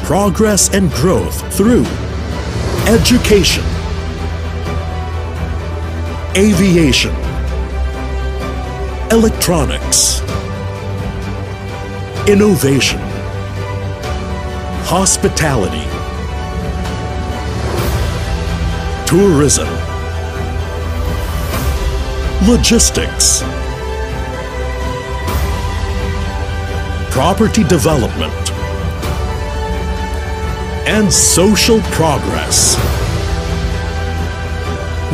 progress and growth through education, aviation, electronics, innovation, hospitality, tourism, logistics, property development, and social progress.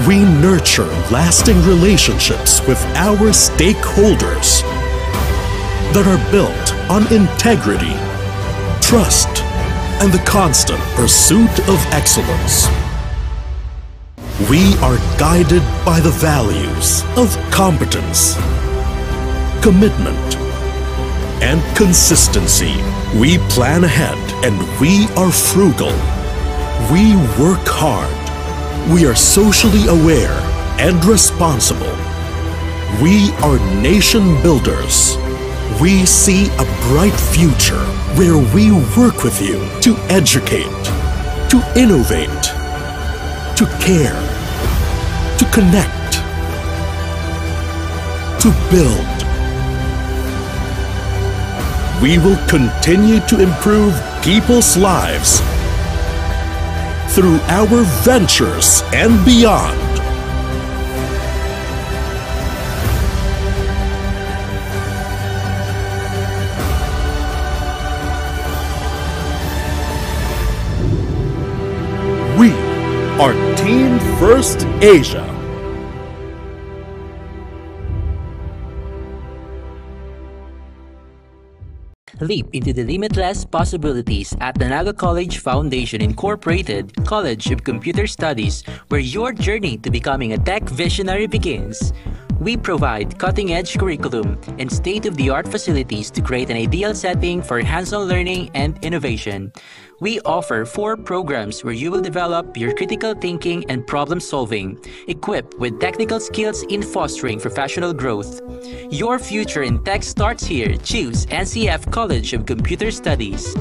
We nurture lasting relationships with our stakeholders that are built on integrity, trust, and the constant pursuit of excellence. We are guided by the values of competence, commitment, and consistency. We plan ahead and we are frugal. We work hard. We are socially aware and responsible. We are nation builders. We see a bright future where we work with you to educate, to innovate, to care, to connect, to build. We will continue to improve people's lives through our ventures and beyond. We are Team First Asia. Leap into the limitless possibilities at the Naga College Foundation Incorporated College of Computer Studies, where your journey to becoming a tech visionary begins. We provide cutting-edge curriculum and state-of-the-art facilities to create an ideal setting for hands-on learning and innovation. We offer 4 programs where you will develop your critical thinking and problem-solving, equipped with technical skills in fostering professional growth. Your future in tech starts here. Choose NCF College of Computer Studies.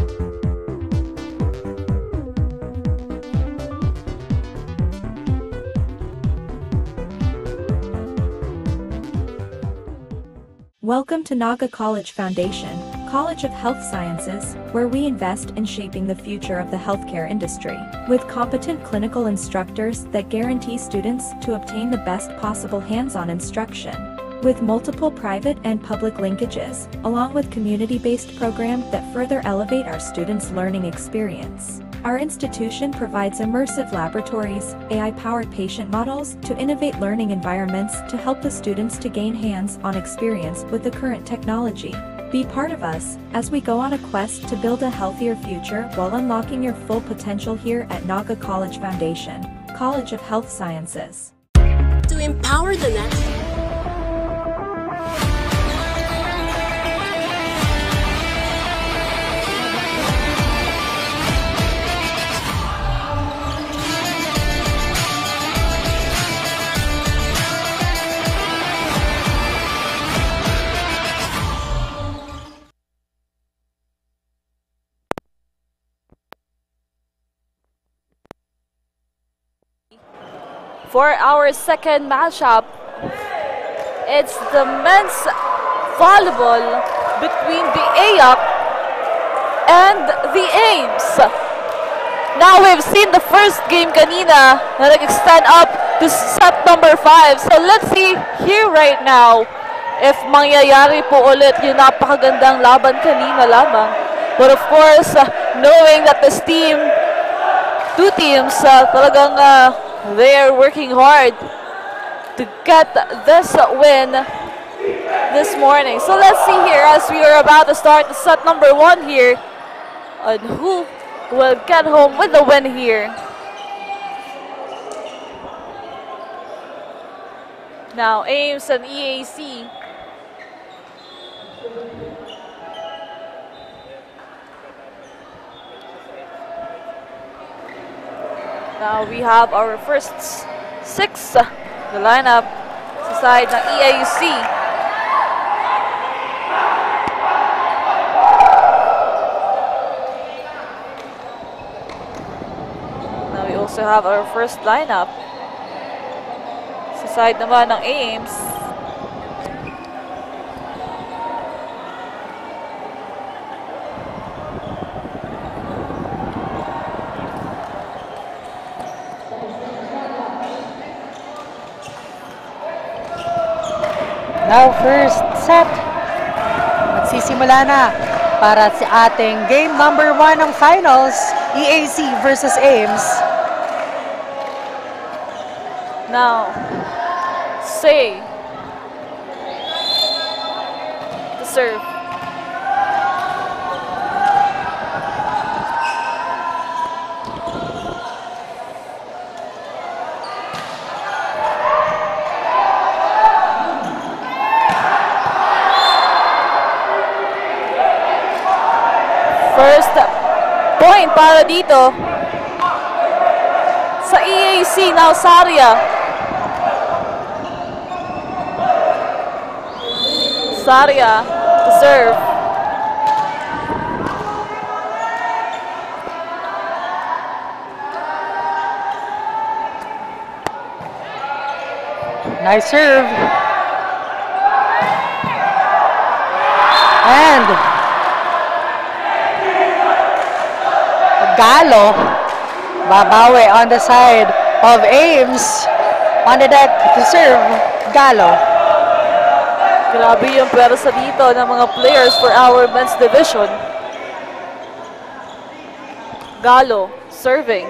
Welcome to Naga College Foundation, College of Health Sciences, where we invest in shaping the future of the healthcare industry, with competent clinical instructors that guarantee students to obtain the best possible hands-on instruction. With multiple private and public linkages, along with community-based programs that further elevate our students' learning experience. Our institution provides immersive laboratories, AI-powered patient models to innovate learning environments to help the students to gain hands-on experience with the current technology. Be part of us as we go on a quest to build a healthier future while unlocking your full potential here at Naga College Foundation, College of Health Sciences. To empower the next. For our second matchup, it's the men's volleyball between the AYAP and the Ames. Now we've seen the first game kanina na nag-extend up to set number 5. So let's see here right now if mangyayari po ulit yung napakagandang laban kanina lamang. But of course, knowing that this team, 2 teams, talagang they're working hard to get this win this morning. So let's see here as we are about to start the set number 1 here, and who will get home with the win here. Now Ames and EAC. Now we have our first 6, the lineup sa side ng EAC. to have our first lineup. Sa side naman ng Ames. Now first set. Magsisimula na para sa ating game number 1 ng finals, EAC versus Ames. Now, Say to serve. First point para dito sa EAC. Now Saria. Saria to serve. Nice serve. And Galo babawi on the side of Ames. On the deck to serve, Galo. Grabe yung pwersa dito ng mga players for our men's division. Galo serving.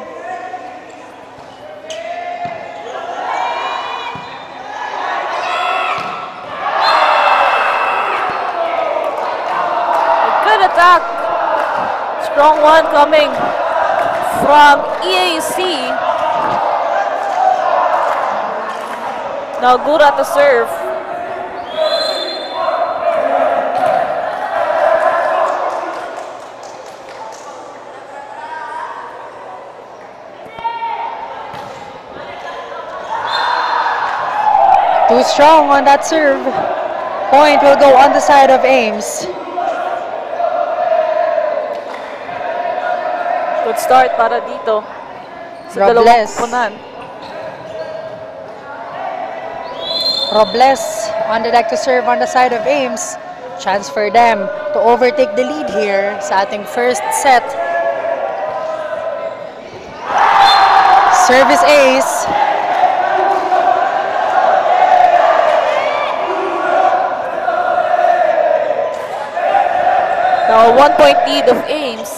A good attack. Strong one coming from EAC. Now Gura to serve. Too strong on that serve. Point will go on the side of Ames. Good start para dito sa dalawang Robles. punan. Robles on the deck to serve on the side of Ames. Chance for them to overtake the lead here sa ating first set. Service ace. Now a 1-point lead of Ames.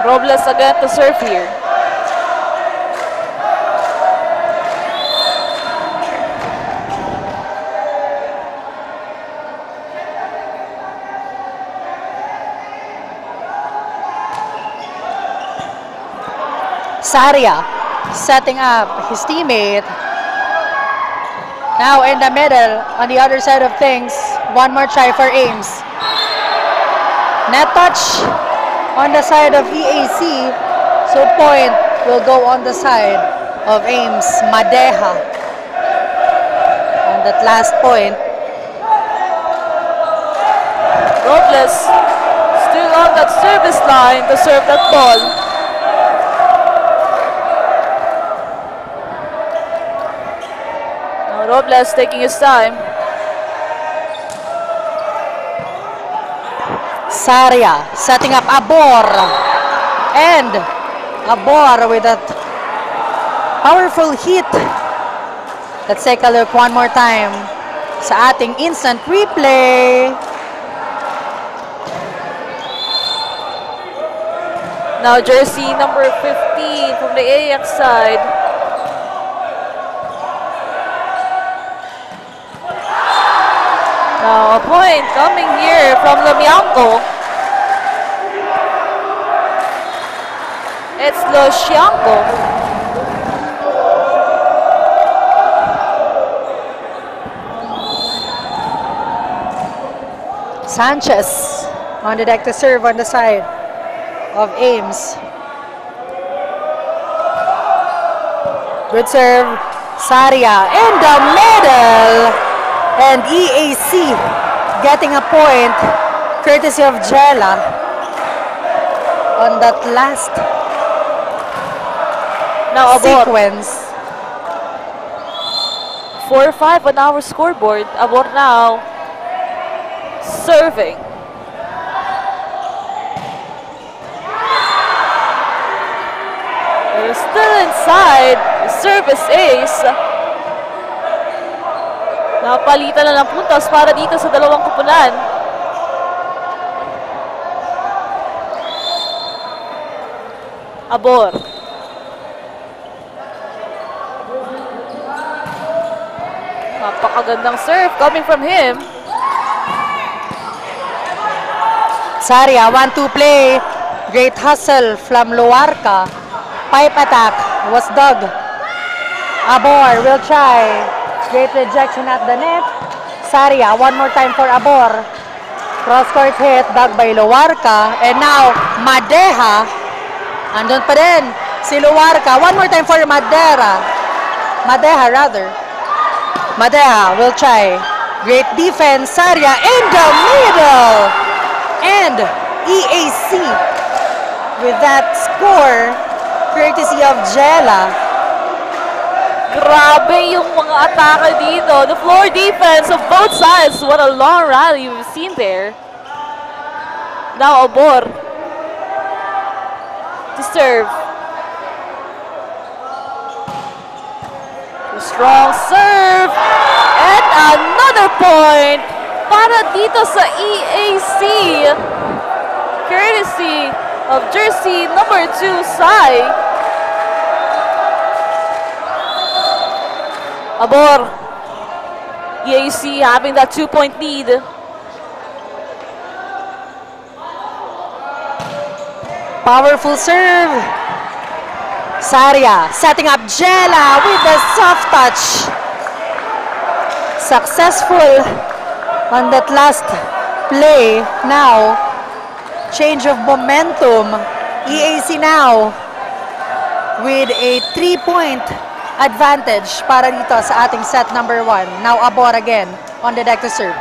Robles again to serve here. Saria setting up his teammate. Now in the middle, on the other side of things, one more try for Ames. Net touch on the side of EAC, so point will go on the side of Ames. Madeha on that last point. Robles still on that service line to serve that ball. Now Robles taking his time. Saria setting up Abor, and Abor with that powerful hit. Let's take a look one more time sa ating instant replay. Now jersey number 15 from the AX side. Now a point coming here from Lamianco. It's Loscianco. Sanchez on the deck to serve on the side of Ames. Good serve. Saria in the middle. And EAC getting a point courtesy of Jella on that last Now, Abor. sequence. 4-5 on our scoreboard. Abor now serving. They're still inside. Service ace. Napalitan na ng puntos para dito sa dalawang kupunan. Abor. Napakagandang serve coming from him. Saria, 1-2 play. Great hustle from Luarca. Pipe attack was dug. Abor will try. Great rejection at the net. Saria, one more time for Abor. Cross-court hit, dug by Luarca. And now, Madeja. Andun pa din si Luarca. One more time for Madeja. Madeja will try. Great defense. Saria in the middle. And EAC with that score, courtesy of Jella. Grabe yung mga atake dito. The floor defense of both sides. What a long rally we've seen there. Now Abor to serve. A strong serve. And another point para dito sa EAC. Courtesy of jersey number 2, Sai. Abor. EAC having that 2-point lead. Powerful serve. Saria setting up Jella with the soft touch. Successful on that last play. Now, change of momentum. EAC now with a 3-point advantage para dito sa ating set number 1. Now Abor again on the deck to serve.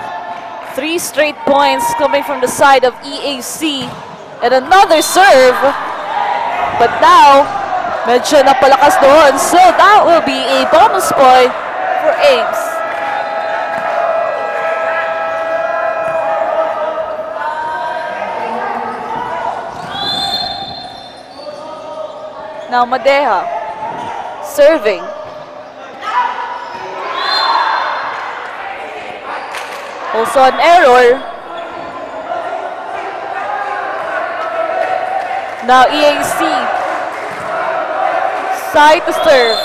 3 straight points coming from the side of EAC. And another serve. But now, medyo napalakas doon. So that will be a bonus point for Ames. Now Madeja serving. Also an error. Now EAC side to serve.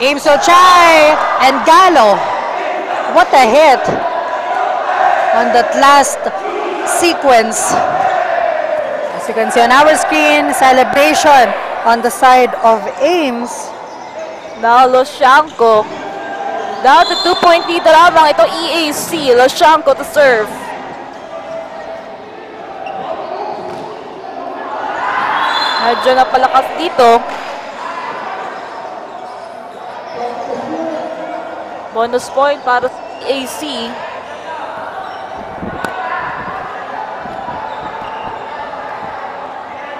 Ames Ochai and Gallo. What a hit on that last sequence. As you can see on our screen, celebration on the side of Ames. Now Loshanko. Down to 2-point lead na lamang ito EAC. Loshanko to serve. Medyo napalakas dito. Bonus point para sa EAC.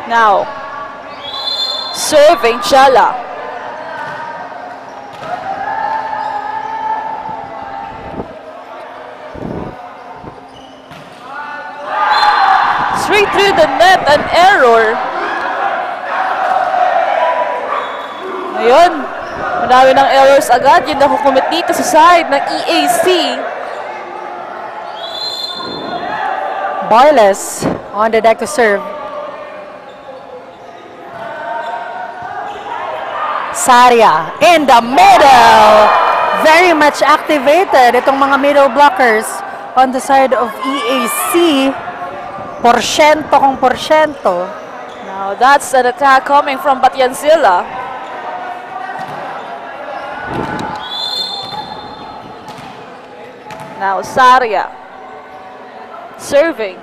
Now, serving Jella. Straight through the net, an error. Ngayon, marami ng errors agad yung nakukumit dito sa side ng EAC. Barles on the deck to serve. Saria in the middle. Very much activated itong mga middle blockers on the side of EAC. Porsyento kung porsyento. Now that's an attack coming from Batiansila. Now Saria serving.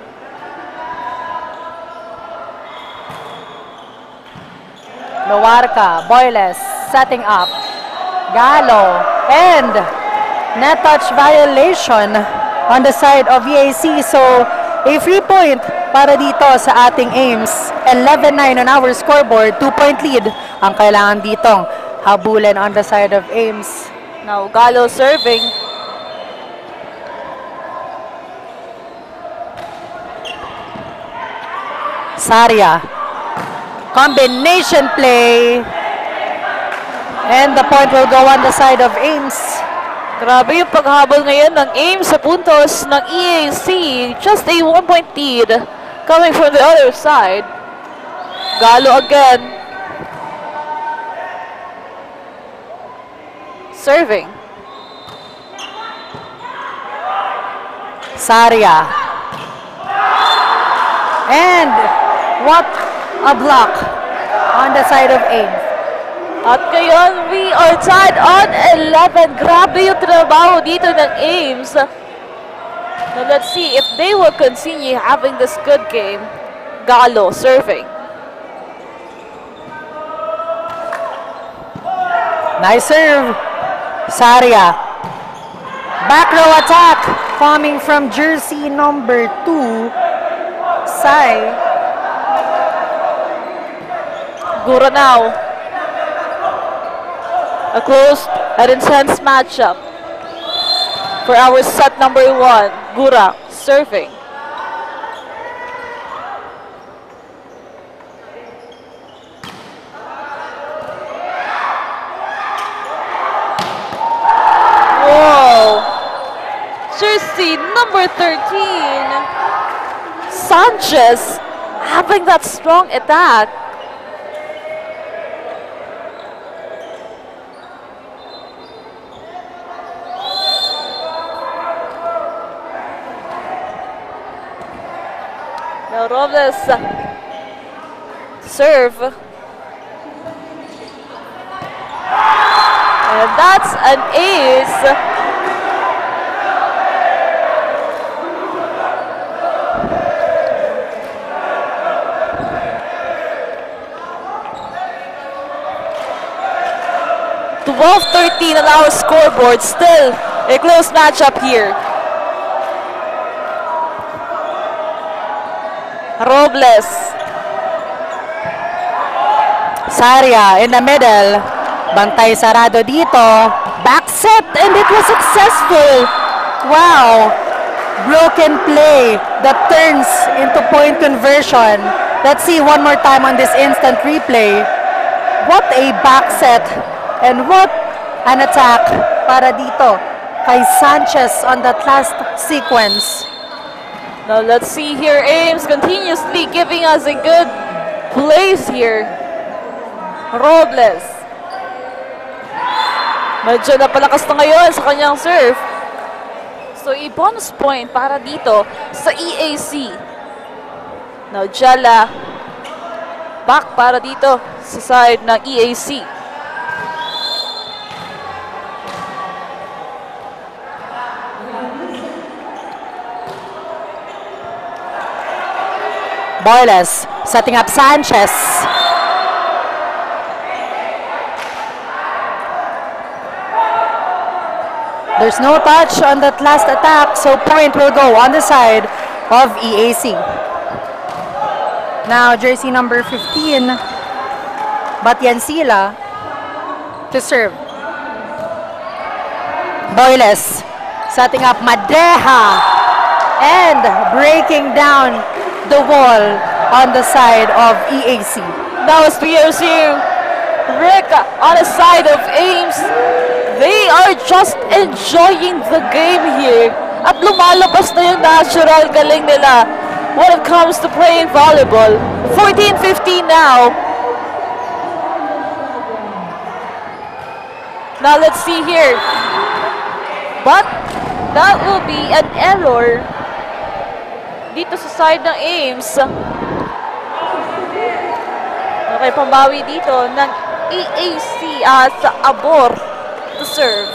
Luarca, Boyles setting up. Galo. And net touch violation on the side of EAC. So, a free point para dito sa ating Ames. 11-9 on our scoreboard. 2-point lead ang kailangan ditong habulan on the side of Ames. Now, Galo serving. Saria. Combination play. And the point will go on the side of Ames. Grabe yung paghabol ngayon ng Ames sa puntos ng EAC. Just a 1-point lead coming from the other side. Galo again. Serving. Saria. And what a block on the side of Ames. At ngayon, we are tied on 11. Grabe yung trabaho dito ng Ames. Now let's see if they will continue having this good game. Galo serving. Nice serve. Saria. Back row attack coming from jersey number 2. Sai. Gura now. A close and intense matchup for our set number 1. Gura serving. Whoa! Jersey number 13. Sanchez having that strong attack. Now Robles serve. And that's an ace. (12-13) on our scoreboard. Still a close matchup here. Robles. Saria in the middle. Bantay sarado dito. Back set and it was successful. Wow. Broken play that turns into point conversion. Let's see one more time on this instant replay. What a back set and what an attack para dito kay Sanchez on that last sequence. Now let's see here, Ames continuously giving us a good plays here. Robles. Medyo napalakas na ngayon sa kanyang serve. So a bonus point para dito sa EAC. Now Jala. Back para dito sa side ng EAC. Boyles setting up Sanchez. There's no touch on that last attack, so point will go on the side of EAC. Now jersey number 15, Batiancila to serve. Boyles setting up Madreja and breaking down the wall on the side of EAC. That was POC. Rick on the side of Ames. They are just enjoying the game here. At lumalabas na yung natural galing nila when it comes to playing volleyball. 14-15 now. Now let's see here. But that will be an error dito sa side ng Ames. Okay, pambawi dito ng EAC sa Abor to serve.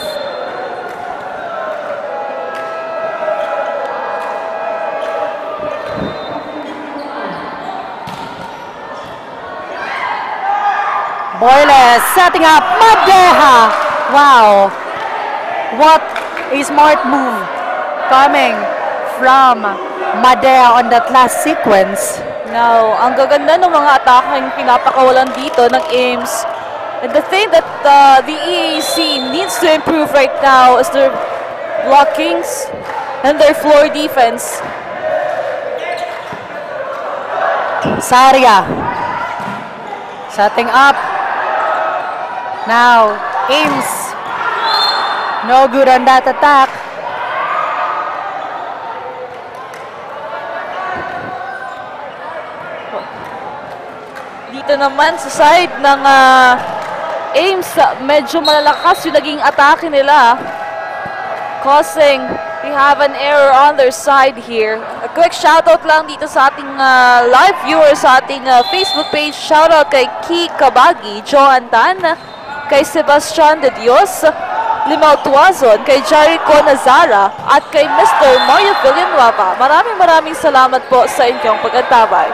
Boyles setting up Madreja. Wow! What a smart move coming from Madea on that last sequence. Now, ang gaganda ng mga atake pinapakawalan dito ng Ames. And the thing that the EAC needs to improve right now is their blockings and their floor defense. Saria setting up. Now, Ames. No good on that attack. Dito naman sa side ng Ames, medyo malalakas yung naging atake nila, causing they have an error on their side here. A quick shoutout lang dito sa ating live viewers sa ating Facebook page. Shoutout kay Ki Kabagi, Joan Tan, kay Sebastian de Dios, Limao Tuazon, kay Jericho Nazara, at kay Mr. Mario Villanueva. Maraming salamat po sa inyong pag-antabay.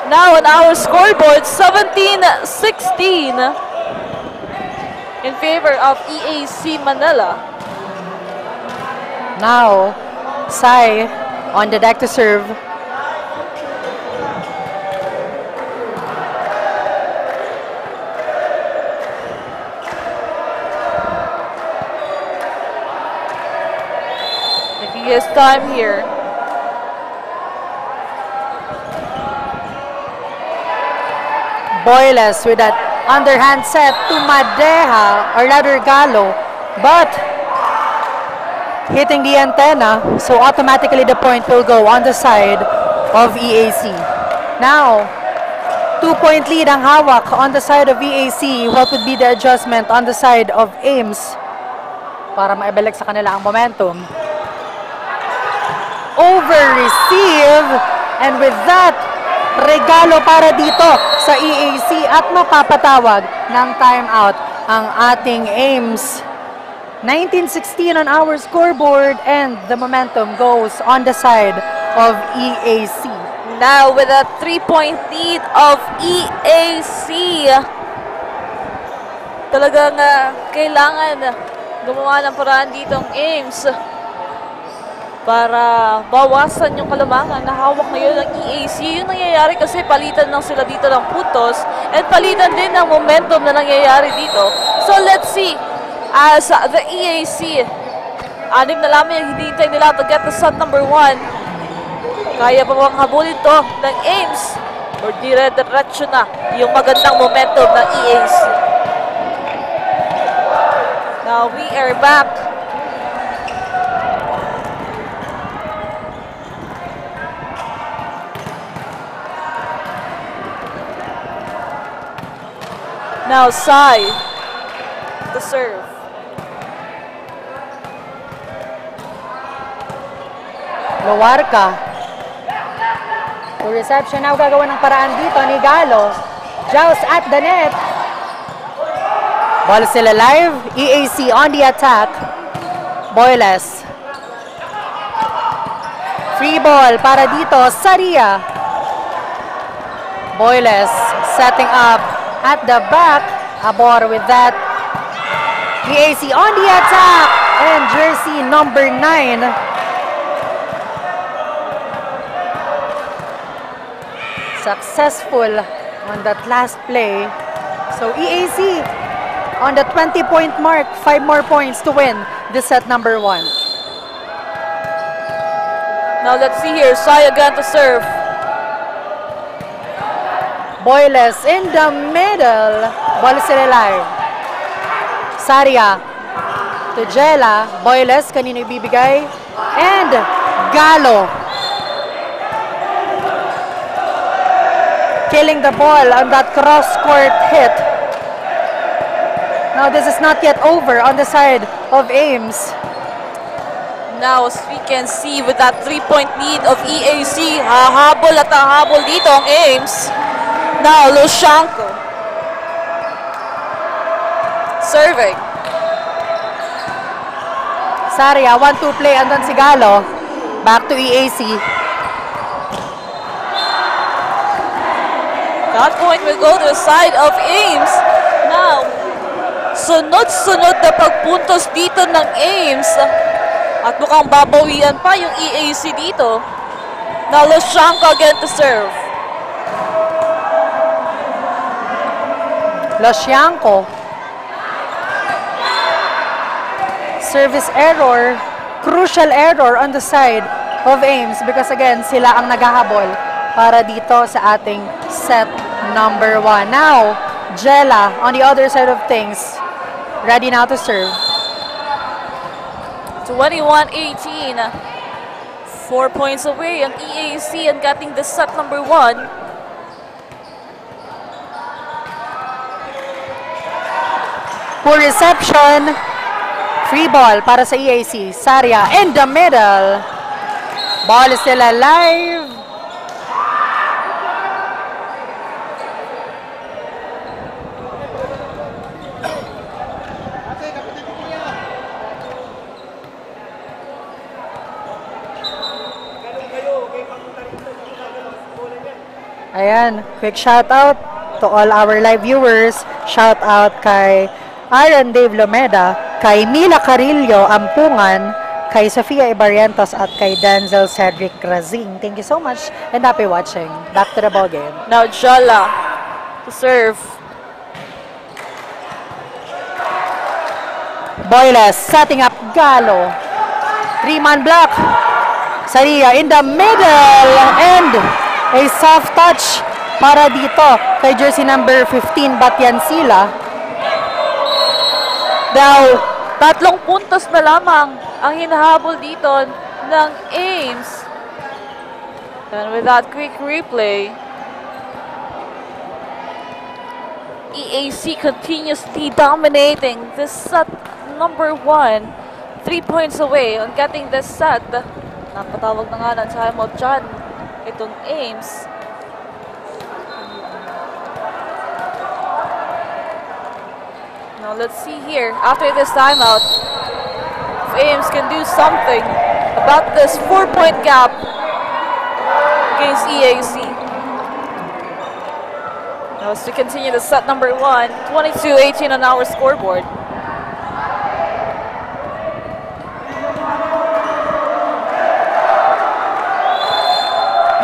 Now on our scoreboard, 17-16 in favor of EAC Manila. Now, Sai on the deck to serve. Taking his time here. Boyles with that underhand set to Madeja, or rather Galo, but hitting the antenna, so automatically the point will go on the side of EAC. Now, 2-point lead ang hawak on the side of EAC. What would be the adjustment on the side of Ames para maibalik sa kanila ang momentum? Over-receive, and with that, regalo para dito sa EAC at mapapatawag ng timeout ang ating Ames. 19-16 on our scoreboard, and the momentum goes on the side of EAC. Now with a 3-point lead of EAC, talagang kailangan gumawa ng paraan dito ang Ames para bawasan yung kalamangan na hawak ngayon ng EAC. Yung nangyayari kasi palitan lang sila dito ng putos and palitan din ng momentum na nangyayari dito. So let's see, as the EAC, anim na lamang yung hinihintay nila to get the shot number 1. Kaya pa bang habulin to ng Ames or dire-diretso na yung magandang momentum ng EAC? Now we are back. Now Sai to serve. Loarca. To reception now, gagawa ng paraan dito ni Galo. Joust at the net. Ball still alive. EAC on the attack. Boyles. Free ball para dito. Saria. Boyles setting up at the back. Abor with that. EAC on the attack. And jersey number 9. Successful on that last play. So EAC on the 20-point mark. 5 more points to win this set number 1. Now let's see here. Sai again to serve. Boyles in the middle. Ball is still alive. Saria to Jella. Boyles, kanino ibibigay? And Galo. Killing the ball on that cross-court hit. Now this is not yet over on the side of Ames. Now as we can see with that 3-point lead of EAC, hahabol at hahabol dito ang Ames. Now Lushanko serving. Saria, 1-2 play, andun si Galo. Back to EAC. That point will go to the side of Ames. Now, so sunod-sunod na pagpuntos dito ng Ames. At mukhang babawian pa yung EAC dito. Now Losyanko again to serve. Losyanko. Service error. Crucial error on the side of Ames because again, sila ang naghahabol para dito sa ating set number 1. Now, Jella on the other side of things. Ready now to serve. 21-18. 4 points away ang EAC and getting the set number 1. Poor reception. Free ball para sa EAC. Saria in the middle. Ball is still alive. Ayan, quick shout out to all our live viewers. Shout out kay Aaron Dave Lomeda, kay Mila Carillo Ampungan, kay Sofia Ibarrientos at kay Denzel Cedric Razing. Thank you so much and happy watching. Back to the ball game. Now Jala to serve. Boyles setting up Galo. 3-man block. Saria in the middle and a soft touch para dito kay jersey number 15 Batyan Sila. Now, 3 puntos na lamang ang hinahabol dito ng Ames. And with that quick replay, EAC continuously dominating this set number 1. 3 points away on getting this set. Napatawag na nga ng timeout dyan itong Ames. Now let's see here, after this timeout, if Ames can do something about this 4-point gap against EAC. Now as we continue the set number 1, 22-18 on our scoreboard.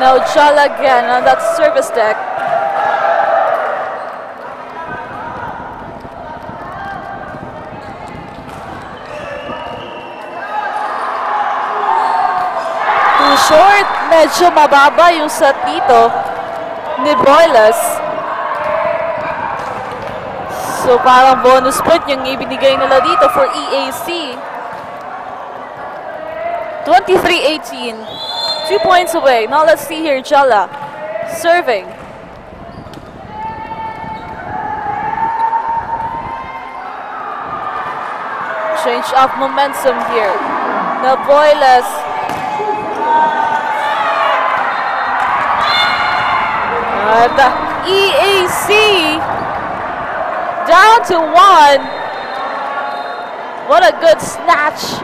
Now Jala again on that service deck. Short, medyo mababa yung set dito ni Boyles. So parang bonus point yung ibinigay nila dito for EAC. 23-18. 2 points away. Now let's see here, Jala serving. Change of momentum here. Now Boyles. And EAC down to 1. What a good snatch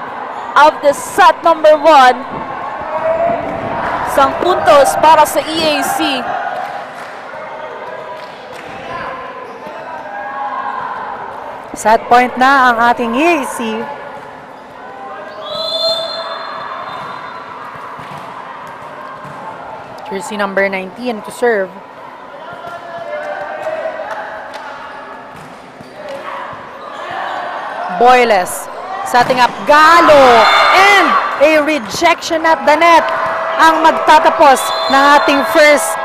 of the set number 1. Isang puntos para sa EAC. Set point na ang ating EAC. Jersey number 19 to serve. Boyles setting up Galo and a rejection at the net ang magtatapos ng ating first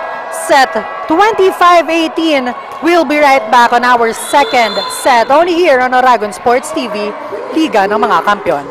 set. 25-18. We'll be right back on our second set only here on Oragon Sports TV, Liga ng mga Kampiyon.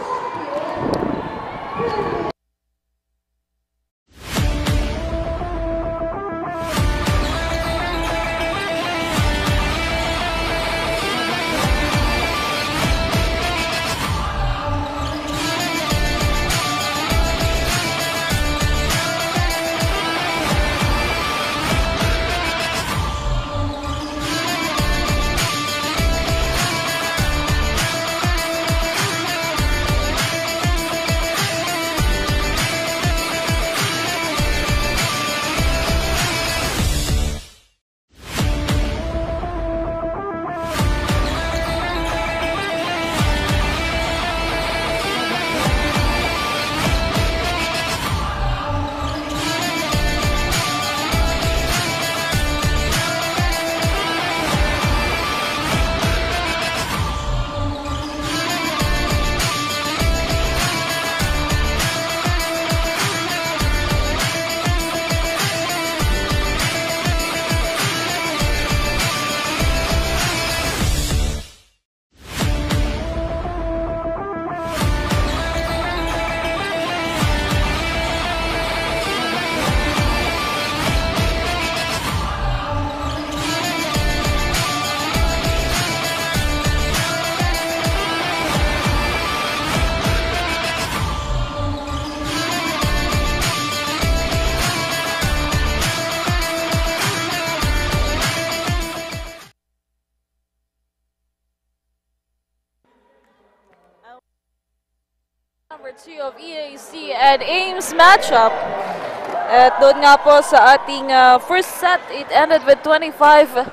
number 2 of EAC and Ames matchup. At doon nga po sa ating first set, it ended with 25-18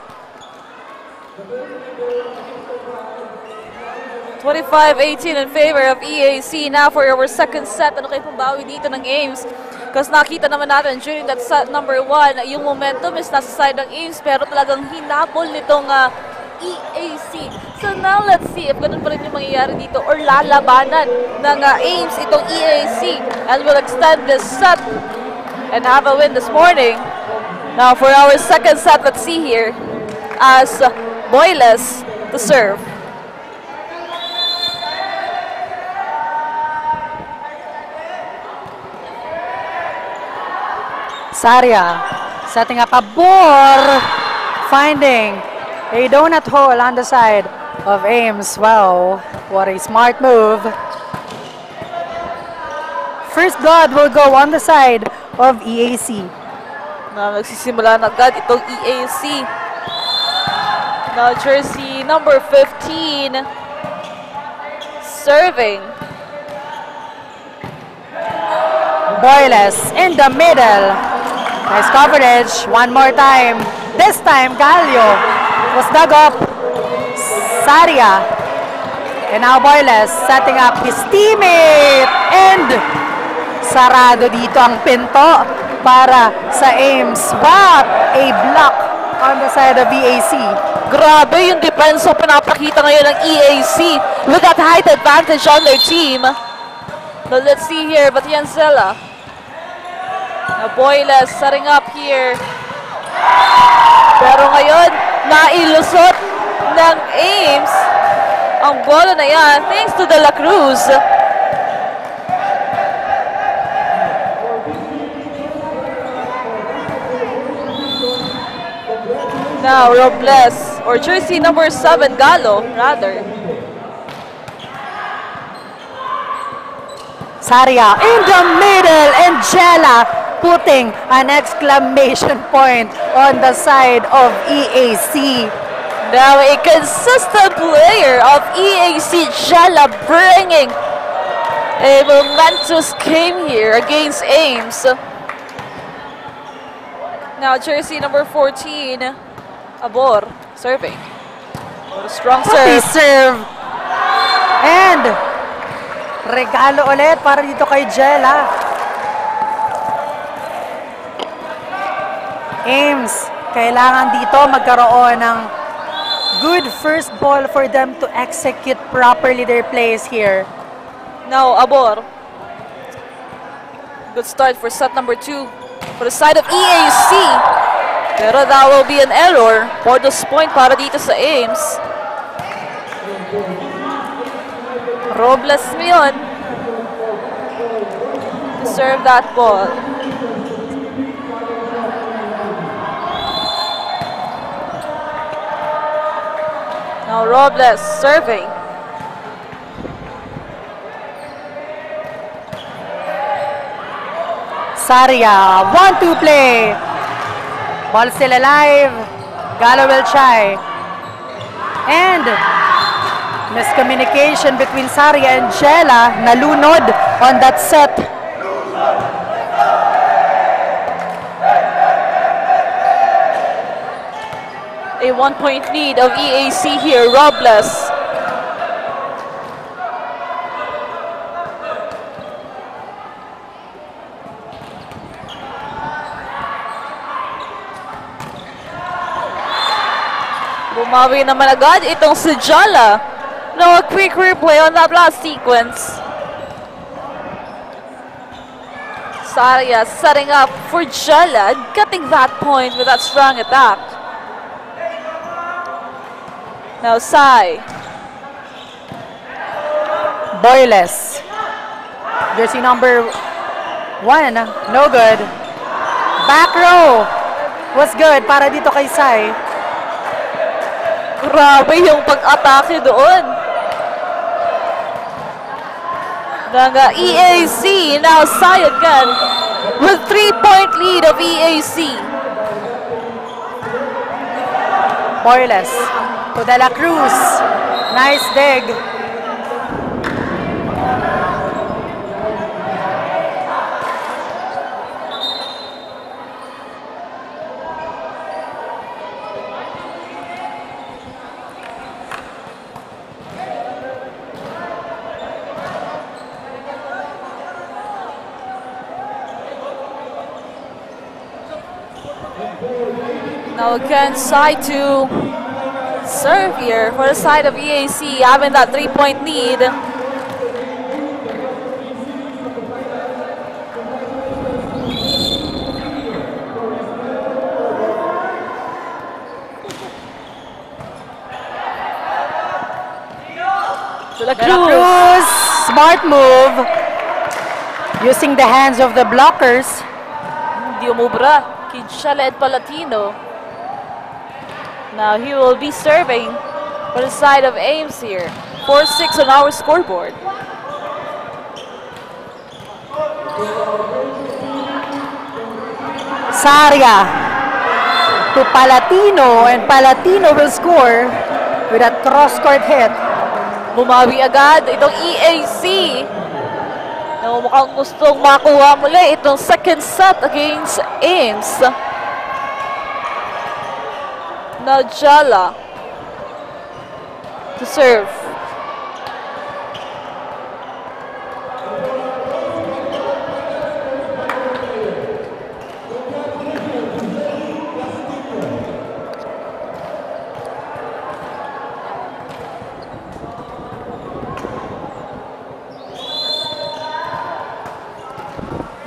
in favor of EAC. Now for our second set, ano kayo pambawi dito ng Ames? Kasi nakita naman natin during that set number 1, yung momentum is nasa side ng Ames pero talagang hinabol nitong EAC. So now let's see if ganun pa rin yung mangyayari dito or lalabanan ng Ames itong EAC and will extend this set and have a win this morning. Now for our second set, let's see here as Boyles to serve. Saria setting up a bore, finding a donut hole on the side of Ames. Wow, what a smart move. First blood will go on the side of EAC. Now nagsisimula na agad itong EAC. Now jersey number 15 serving. Boyles in the middle. Nice coverage. One more time. This time, Gallo was dug up. Saria. And now Boyles setting up his teammate. And sarado dito ang pinto para sa Ames. What a block on the side of EAC. Grabe yung depensa pinapakita ngayon ng EAC with that height advantage on their team. Now let's see here, Batiancela. Now Boyles setting up here. Pero ngayon, nailusot ng Ames ang bola na yan thanks to De La Cruz. Now Robles, or jersey number 7, Gallo, rather. Saria in the middle, and Jella putting an exclamation point on the side of EAC. Now a consistent player of EAC, Jella, bringing a momentous game here against Ames. Now jersey number 14, Abor, serving. What a strong serve. Serve. And regalo ulit para dito kay Jella. Ames, kailangan dito magkaroon ng good first ball for them to execute properly their plays here. Now Abor. Good start for set number 2 for the side of EAC. Pero that will be an error. Bonus point para dito sa Ames. Robles yun to serve that ball. Now Robles serving. Saria, 1-2 play. Ball still alive. Gallo will try. And miscommunication between Saria and Jella. Nalunod on that set. A 1-point lead of EAC here, Robles. Bumawi naman agad itong si Jella. No, a quick replay on that last sequence. Saria setting up for Jella, getting that point with that strong attack. Now Sai. Boyles. Jersey number 1, no good. Back row was good para dito kay Sai. Grabe yung pag-atake doon. Nanga EAC, now Sai again with 3-point lead of EAC. Boyles to De La Cruz. Nice dig. Now again, side to serve here for the side of EAC, having that 3-point lead. De La Cruz, smart move. Using the hands of the blockers. Hindi umubra kay Shaled Palatino. Now he will be serving for the side of Ames here. 4-6 on our scoreboard. Saria to Palatino, and Palatino will score with that cross-court hit. Bumawi agad itong EAC na mukhang gustong makuha muli itong second set against Ames. Now Jala to serve.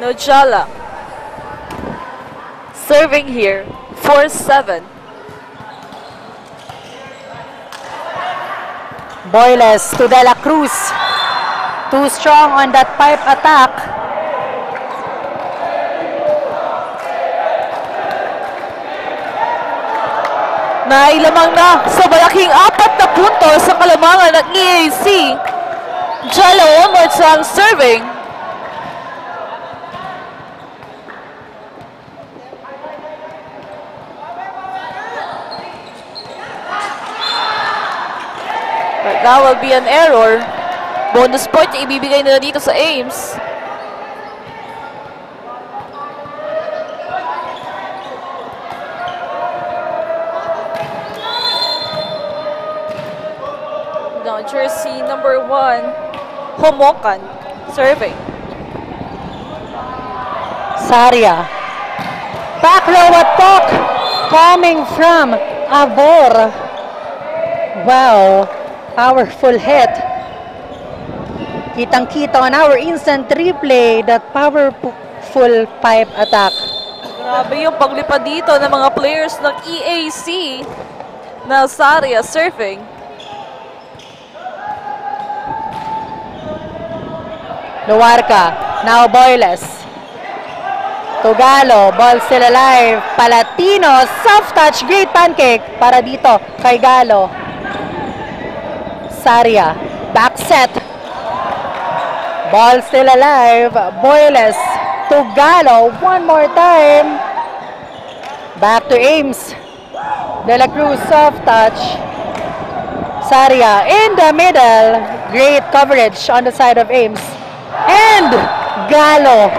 Nojala serving here, 4-7. Boyles to De La Cruz. Too strong on that pipe attack. Nailamang na sa malaking 4 na puntos sa kalamangan ng EAC. Jala one more time serving. But that will be an error. Bonus point yung ibibigay nila dito sa Ames. Now jersey number 1, Homokan, serving. Saria. Back row attack coming from Abor. Wow. Powerful hit. Kitang-kita on our instant replay that powerful pipe attack. Grabe yung paglipad dito ng mga players ng EAC na Saria surfing. Luarca, now Boyles. Tugalo, ball still alive. Palatino, soft touch, great pancake para dito kay Galo. Saria, back set. Ball still alive. Boyles to Galo one more time. Back to Ames. De La Cruz, soft touch. Saria in the middle. Great coverage on the side of Ames. And Galo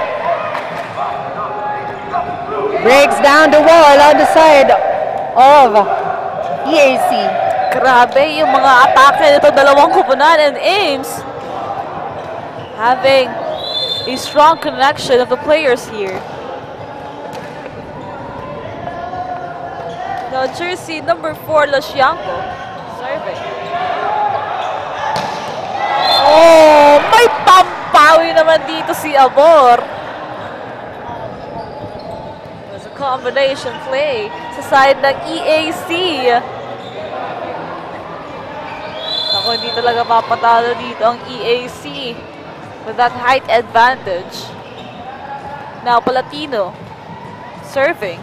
breaks down the wall on the side of EAC. Grabe yung mga atake nito dalawang kupunan, and Ames having a strong connection of the players here. Now jersey number 4, Lascianco, serving. Oh, may pampawi naman dito si Abor. It was a combination play sa side ng EAC. Ako, hindi talaga mapatalo dito ang EAC with that height advantage. Now, Palatino serving.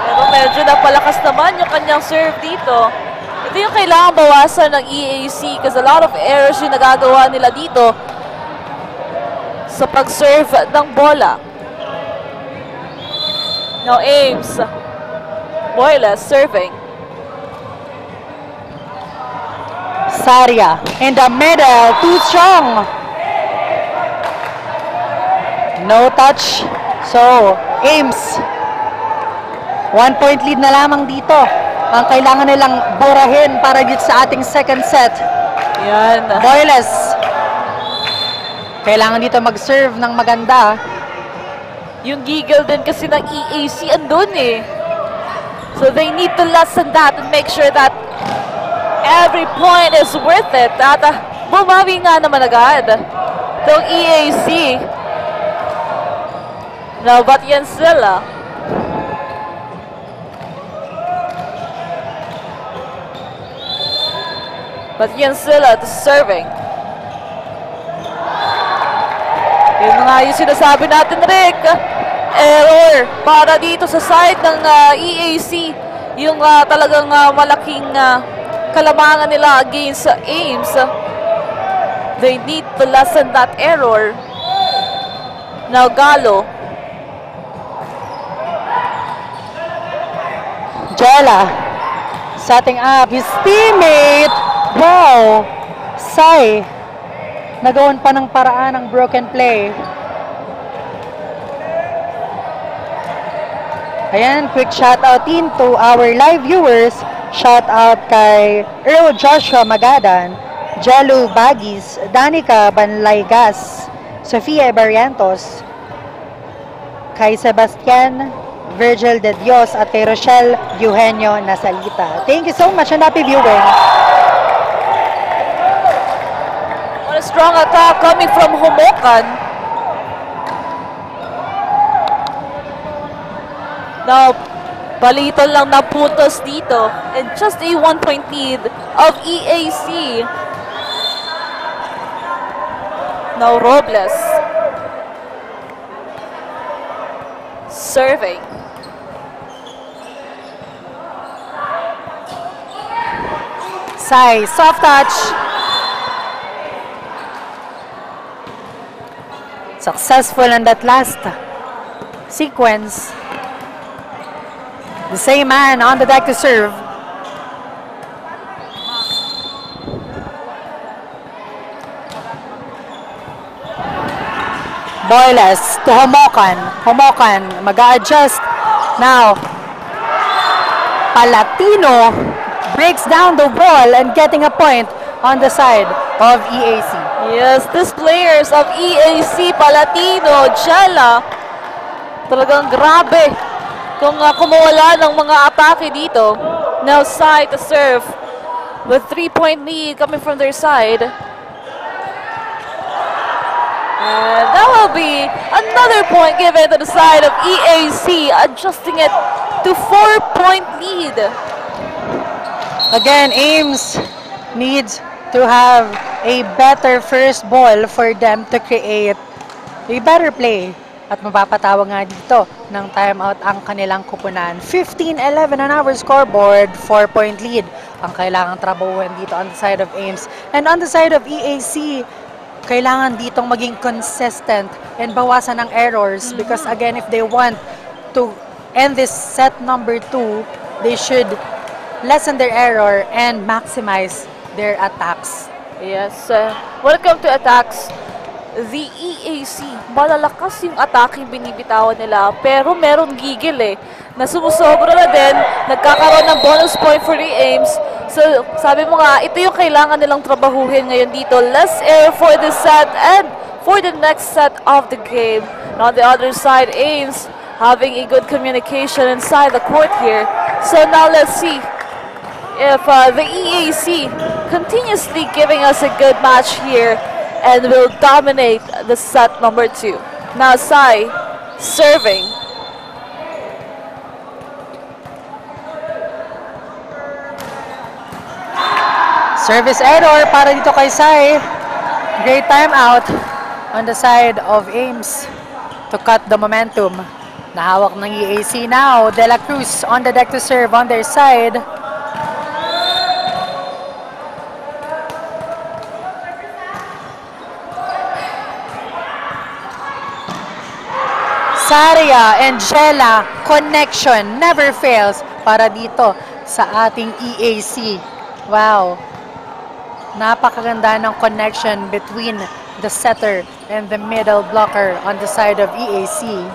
Pero medyo napalakas naman yung kanyang serve dito. Ito yung kailangan bawasan ng EAC kasi a lot of errors yung nagagawa nila dito sa pag-serve ng bola. Now, Ames. Boyles serving. Saria in the middle, too strong. No touch. So, Ames. 1 point lead na lamang dito. Ang kailangan nilang burahin para dito sa ating second set. Yan. Boyles. Kailangan dito mag-serve ng maganda. Yung giggle din kasi ng EAC andun eh. So they need to lessen that and make sure that every point is worth it. At bumawi nga naman agad itong EAC. Now, but yan sila. But yan sila to serving. Yun nga yung sinasabi natin, Rick. Error para dito sa side ng EAC. Yung talagang malaking kalamangan nila against Ames. They need to lessen that error. Now, Galo. Jella setting up his teammate. Wow! Sai nagawan pa ng paraan ng broken play. Ayan, quick shout out din to our live viewers. Shout out kay Earl Joshua Magadan, Jello Bagis, Danica Banlaygas, Sofia Barrientos, kay Sebastian Virgil de Dios at kay Rochelle Eugenio Nasalita. Thank you so much and happy viewing. What a strong attack coming from Homokan. Now, baliton lang naputos dito. And just a 1-point lead of EAC. Now, Robles. Serving. Sai, soft touch. Successful in that last sequence. The same man on the deck to serve. Boyles to Homokan. Homokan mag-a-adjust. Now, Palatino breaks down the wall and getting a point on the side of EAC. Yes, these players of EAC, Palatino, Jella, talagang grabe kung kumawala ng mga atake dito. Now, side to serve with 3-point lead coming from their side. And that will be another point given to the side of EAC, adjusting it to 4-point lead. Again, Ames needs to have a better first ball for them to create a better play. At mapapatawag nga dito ng timeout ang kanilang kupunan. 15-11 on our scoreboard, 4-point lead ang kailangang trabahuan dito on the side of Ames. And on the side of EAC, kailangan ditong maging consistent and bawasan ng errors because again, if they want to end this set number 2, they should lessen their error and maximize their attacks. Yes, when it comes to attacks, the EAC, malalakas yung atake binibitawan nila, pero meron gigil na sumusobra na din, nagkakaroon ng bonus point for the Ames. So, sabi mo nga, ito yung kailangan nilang trabahuhin ngayon dito. Less error for this set and for the next set of the game. And on the other side, Ames having a good communication inside the court here. So now let's see if the EAC continuously giving us a good match here and will dominate the set number 2. Now Sai serving. Service error para dito kay Sai. Great timeout on the side of Ames to cut the momentum. Nahawak ng EAC now. De La Cruz on the deck to serve on their side. Saria and Jella connection never fails para dito sa ating EAC. Wow. Napakaganda ng connection between the setter and the middle blocker on the side of EAC.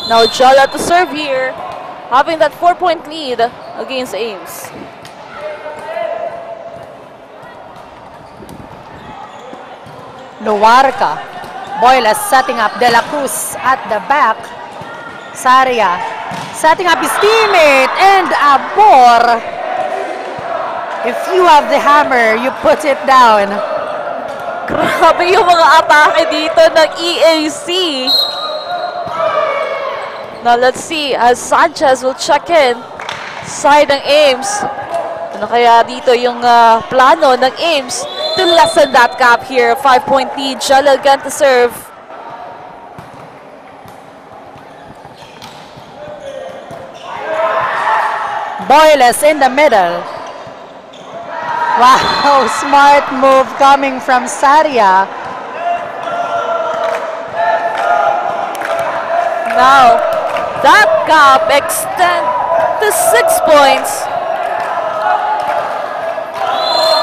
Now Jella to serve here, having that 4-point lead against Ames. Luarca. Boyles setting up De La Cruz at the back. Saria setting up his teammate, and Abor. If you have the hammer, you put it down. Grabe yung mga atake dito ng EAC. Now let's see as Sanchez will check in. Side ng Ames. Ano kaya dito yung plano ng Ames to lessen that gap here. 5-point lead. Jalal again to serve. Boyles in the middle. Wow, smart move coming from Saria. Now, that gap extend to 6 points.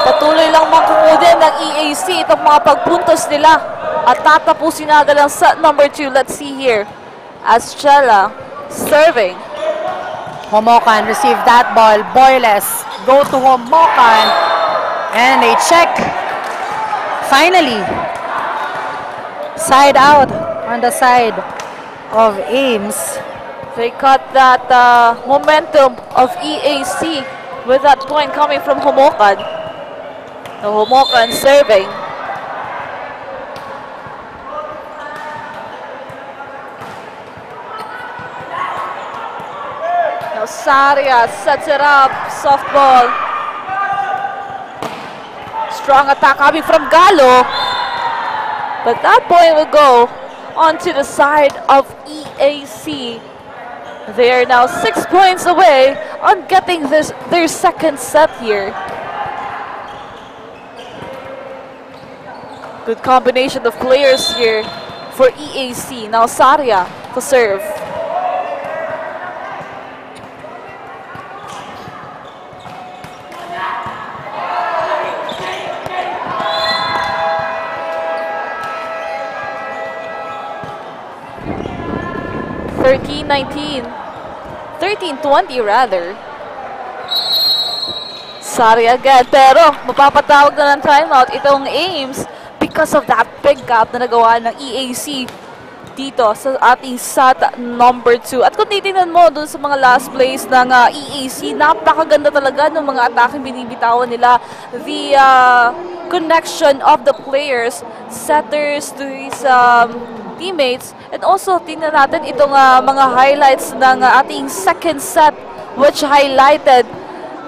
Patuloy lang makungudin ng EAC itong mga pagpuntos nila. At tatapusin agad ang set number 2. Let's see here. Astrella serving. Homokan receive that ball. Boyles go to Homokan. And a check. Finally. Side out on the side of Ames. They cut that momentum of EAC with that point coming from Homokan. The Homokan serving. Now Saria sets it up. Softball. Strong attack coming from Galo. But that point will go onto the side of EAC. They are now 6 points away on getting their second set here. Good combination of players here for EAC. Now Saria to serve. (13-19). 13-20 rather. Saria again, pero mapapatawag na ng timeout itong Ames because of that big gap na nagawa ng EAC dito sa ating set number 2. At kung titingnan mo dun sa mga last plays ng EAC, napakaganda talaga ng mga atake binibitawan nila. The connection of the players, setters to his teammates, and also tingnan natin itong mga highlights ng ating second set which highlighted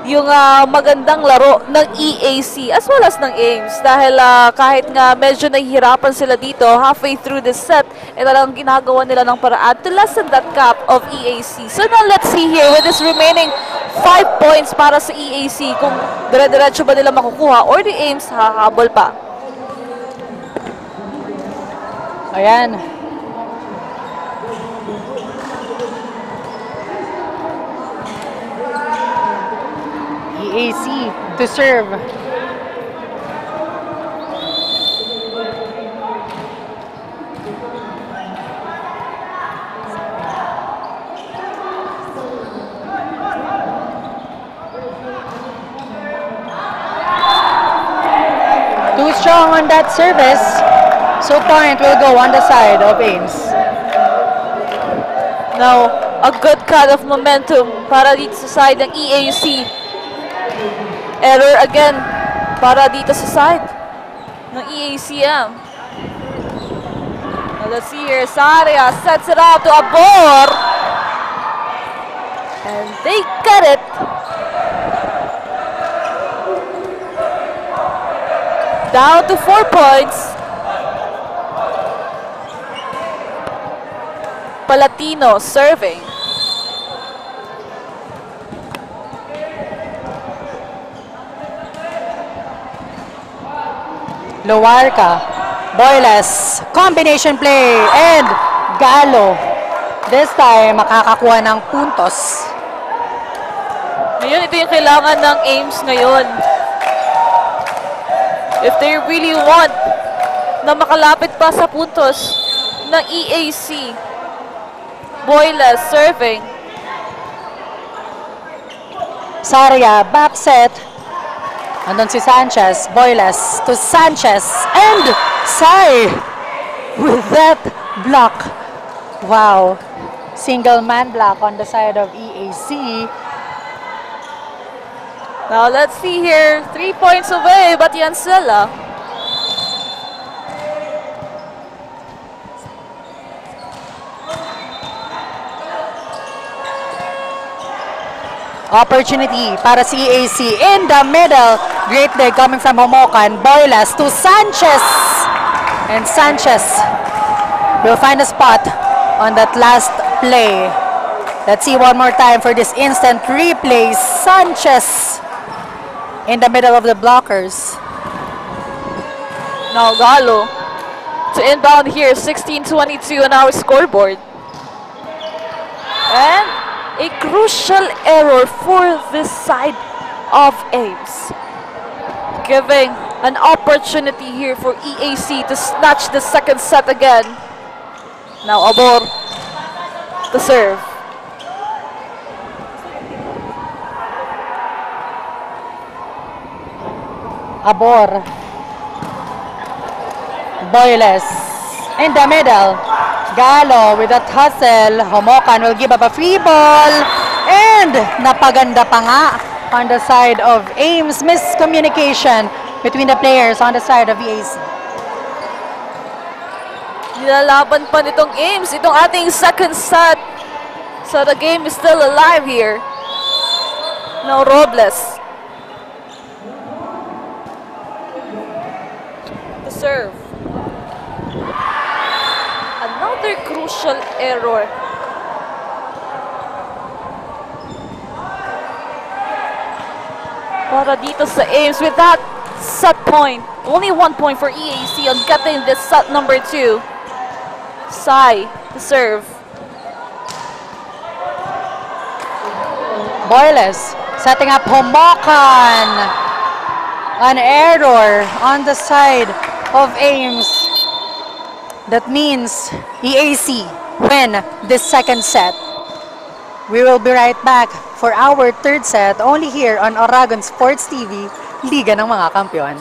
yung magandang laro ng EAC as well as ng Ames dahil kahit nga medyo nahihirapan sila dito halfway through the set, talagang ginagawa nila ng paraan to lessen that gap of EAC. So now let's see here with this remaining 5 points para sa EAC kung dire-diretso ba nila makukuha or the Ames hahabol pa. Ayan. EAC to serve. Too strong on that service. So point will go on the side of Ames. Now, a good cut of momentum para dito sa side ng EAC. Error again para dito sa side ng EACM. Now let's see here. Saria sets it up to Abor. And they get it. Down to 4 points. Palatino serving. Loarca, Boyles, combination play, and Galo. This time, makakakuha ng puntos. Ngayon, ito yung kailangan ng Ames ngayon. If they really want na makalapit pa sa puntos ng EAC. Boyles serving. Saria, back set. Andun si Sanchez, Boyles to Sanchez, and Sai with that block. Wow. Single man block on the side of EAC. Now let's see here. 3 points away, but Yansela. Opportunity para si EAC in the middle. Great dig coming from Homokan. Boylas to Sanchez. And Sanchez will find a spot on that last play. Let's see one more time for this instant replay. Sanchez in the middle of the blockers. Now Galo to inbound here. 16-22 on our scoreboard. And a crucial error for this side of Ames, giving an opportunity here for EAC to snatch the second set again. Now Abor to serve. Abor. Boyles in the middle. Galo with that hustle. Homokan will give up a free ball. And napaganda pa nga on the side of Ames. Miscommunication between the players on the side of EAC. Nilalaban pa nitong Ames itong ating second set. So the game is still alive here. Now Robles to serve. Another crucial error. Para dito sa Ames with that set point. Only 1 point for EAC on getting this set number 2. Sai to serve. Boyles setting up Homokan. An error on the side of Ames. That means EAC win this second set. We will be right back for our third set only here on Oragon Sports TV, Liga ng mga Kampiyon.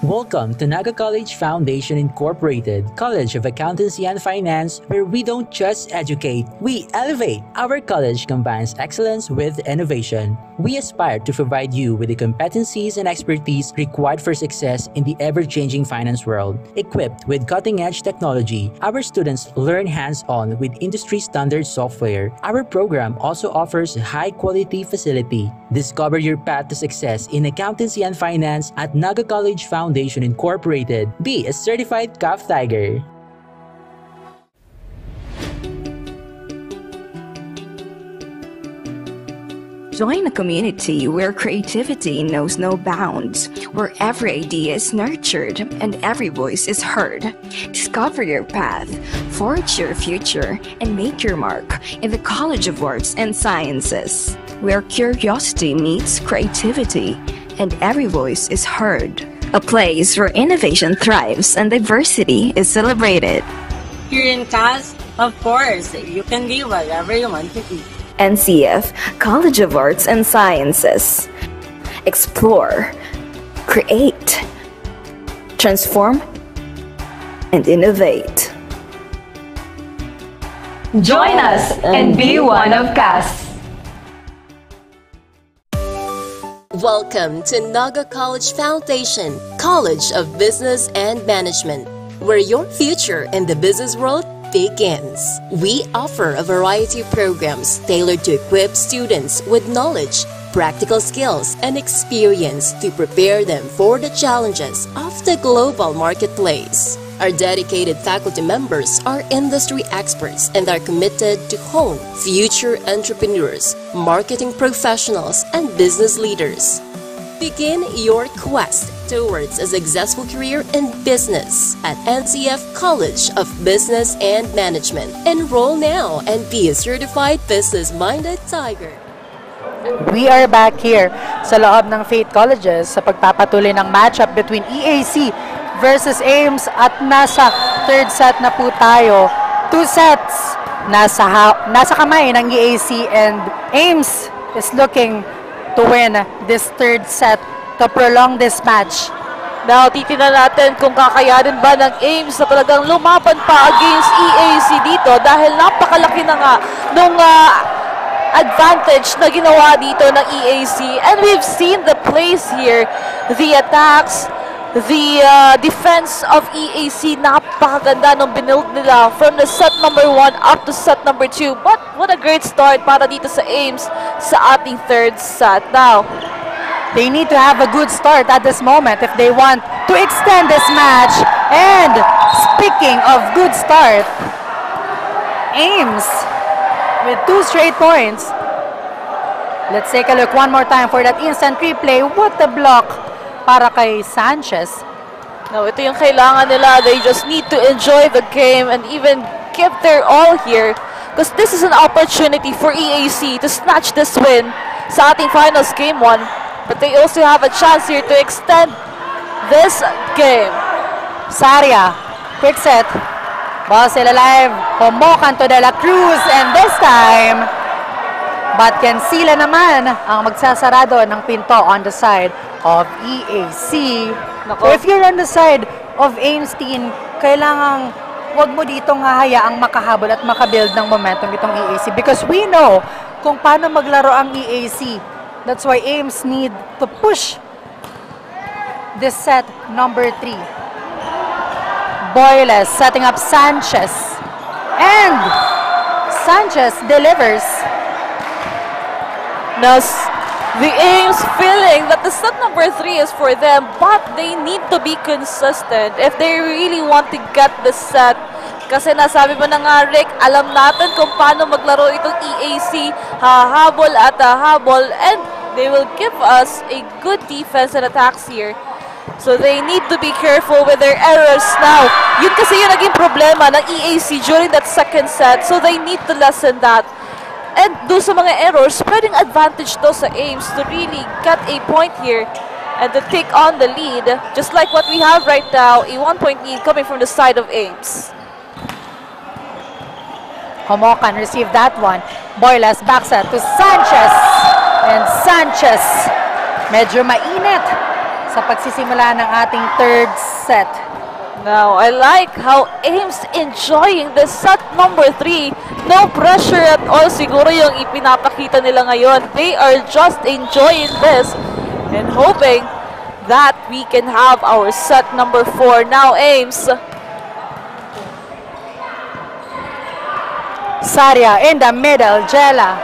Welcome to Naga College Foundation Incorporated, College of Accountancy and Finance, where we don't just educate, we elevate. Our college combines excellence with innovation. We aspire to provide you with the competencies and expertise required for success in the ever-changing finance world. Equipped with cutting-edge technology, our students learn hands-on with industry-standard software. Our program also offers a high-quality facility. Discover your path to success in accountancy and finance at Naga College Foundation Incorporated. Be a certified CAF Tiger. Join a community where creativity knows no bounds, where every idea is nurtured and every voice is heard. Discover your path, forge your future, and make your mark in the College of Arts and Sciences, where curiosity meets creativity and every voice is heard. A place where innovation thrives and diversity is celebrated. Here in CAS, of course, you can be whatever you want to be. NCF, College of Arts and Sciences. Explore, create, transform, and innovate. Join us and be one of CAS. Welcome to Naga College Foundation, College of Business and Management, where your future in the business world begins. We offer a variety of programs tailored to equip students with knowledge, practical skills, and experience to prepare them for the challenges of the global marketplace. Our dedicated faculty members are industry experts and are committed to hone future entrepreneurs, marketing professionals, and business leaders. Begin your quest towards a successful career in business at NCF College of Business and Management. Enroll now and be a certified business-minded tiger. We are back here sa loob ng Faith Colleges sa pagpapatuloy ng matchup between EAC versus Ames at nasa third set na po tayo. 2 sets nasa kamay ng EAC and Ames is looking to win this third set to prolong this match. Now, titignan natin kung kakayanin ba ng Ames na talagang lumaban pa against EAC dito dahil napakalaki na nga nung advantage na ginawa dito ng EAC. And we've seen the plays here, the attacks, the defense of EAC, napakaganda nung binuild nila from the set number 1 up to set number 2. But what a great start para dito sa Ames sa ating third set. Now, they need to have a good start at this moment if they want to extend this match. And speaking of good start, Ames with 2 straight points. Let's take a look one more time for that instant replay. What a block para kay Sanchez. Now, ito yung kailangan nila. They just need to enjoy the game and even give their all here because this is an opportunity for EAC to snatch this win sa ating finals game 1. But they also have a chance here to extend this game. Saria, quick set. Ball still alive. Homokan to De La Cruz. And this time, Batcancila naman ang magsasarado ng pinto on the side of EAC. Nako. If you're on the side of Ames team, kailangang wag mo ditong hahayaang makahabol at makabuild ng momentum itong EAC because we know kung paano maglaro ang EAC. That's why Ames need to push this set number 3. Boyles setting up Sanchez. And Sanchez delivers. Now, the Ames feeling that the set number 3 is for them, but they need to be consistent if they really want to get the set. Kasi nasabi mo na nga, Rick, alam natin kung paano maglaro itong EAC, hahabol at hahabol, and they will give us a good defense and attacks here. So they need to be careful with their errors now. Yun kasi yung naging problema ng EAC during that second set, so they need to lessen that. And do sa mga errors, pwedeng advantage to sa Ames to really get a point here and to take on the lead, just like what we have right now, a 1-point lead coming from the side of Ames. Homokan received that one. Boyles backset to Sanchez. And Sanchez, medyo mainit sa pagsisimula ng ating third set. Now, I like how Ames enjoying the set number 3. No pressure at all siguro yung ipinapakita nila ngayon. They are just enjoying this and hoping that we can have our set number 4. Now, Ames. Saria in the middle, Jella.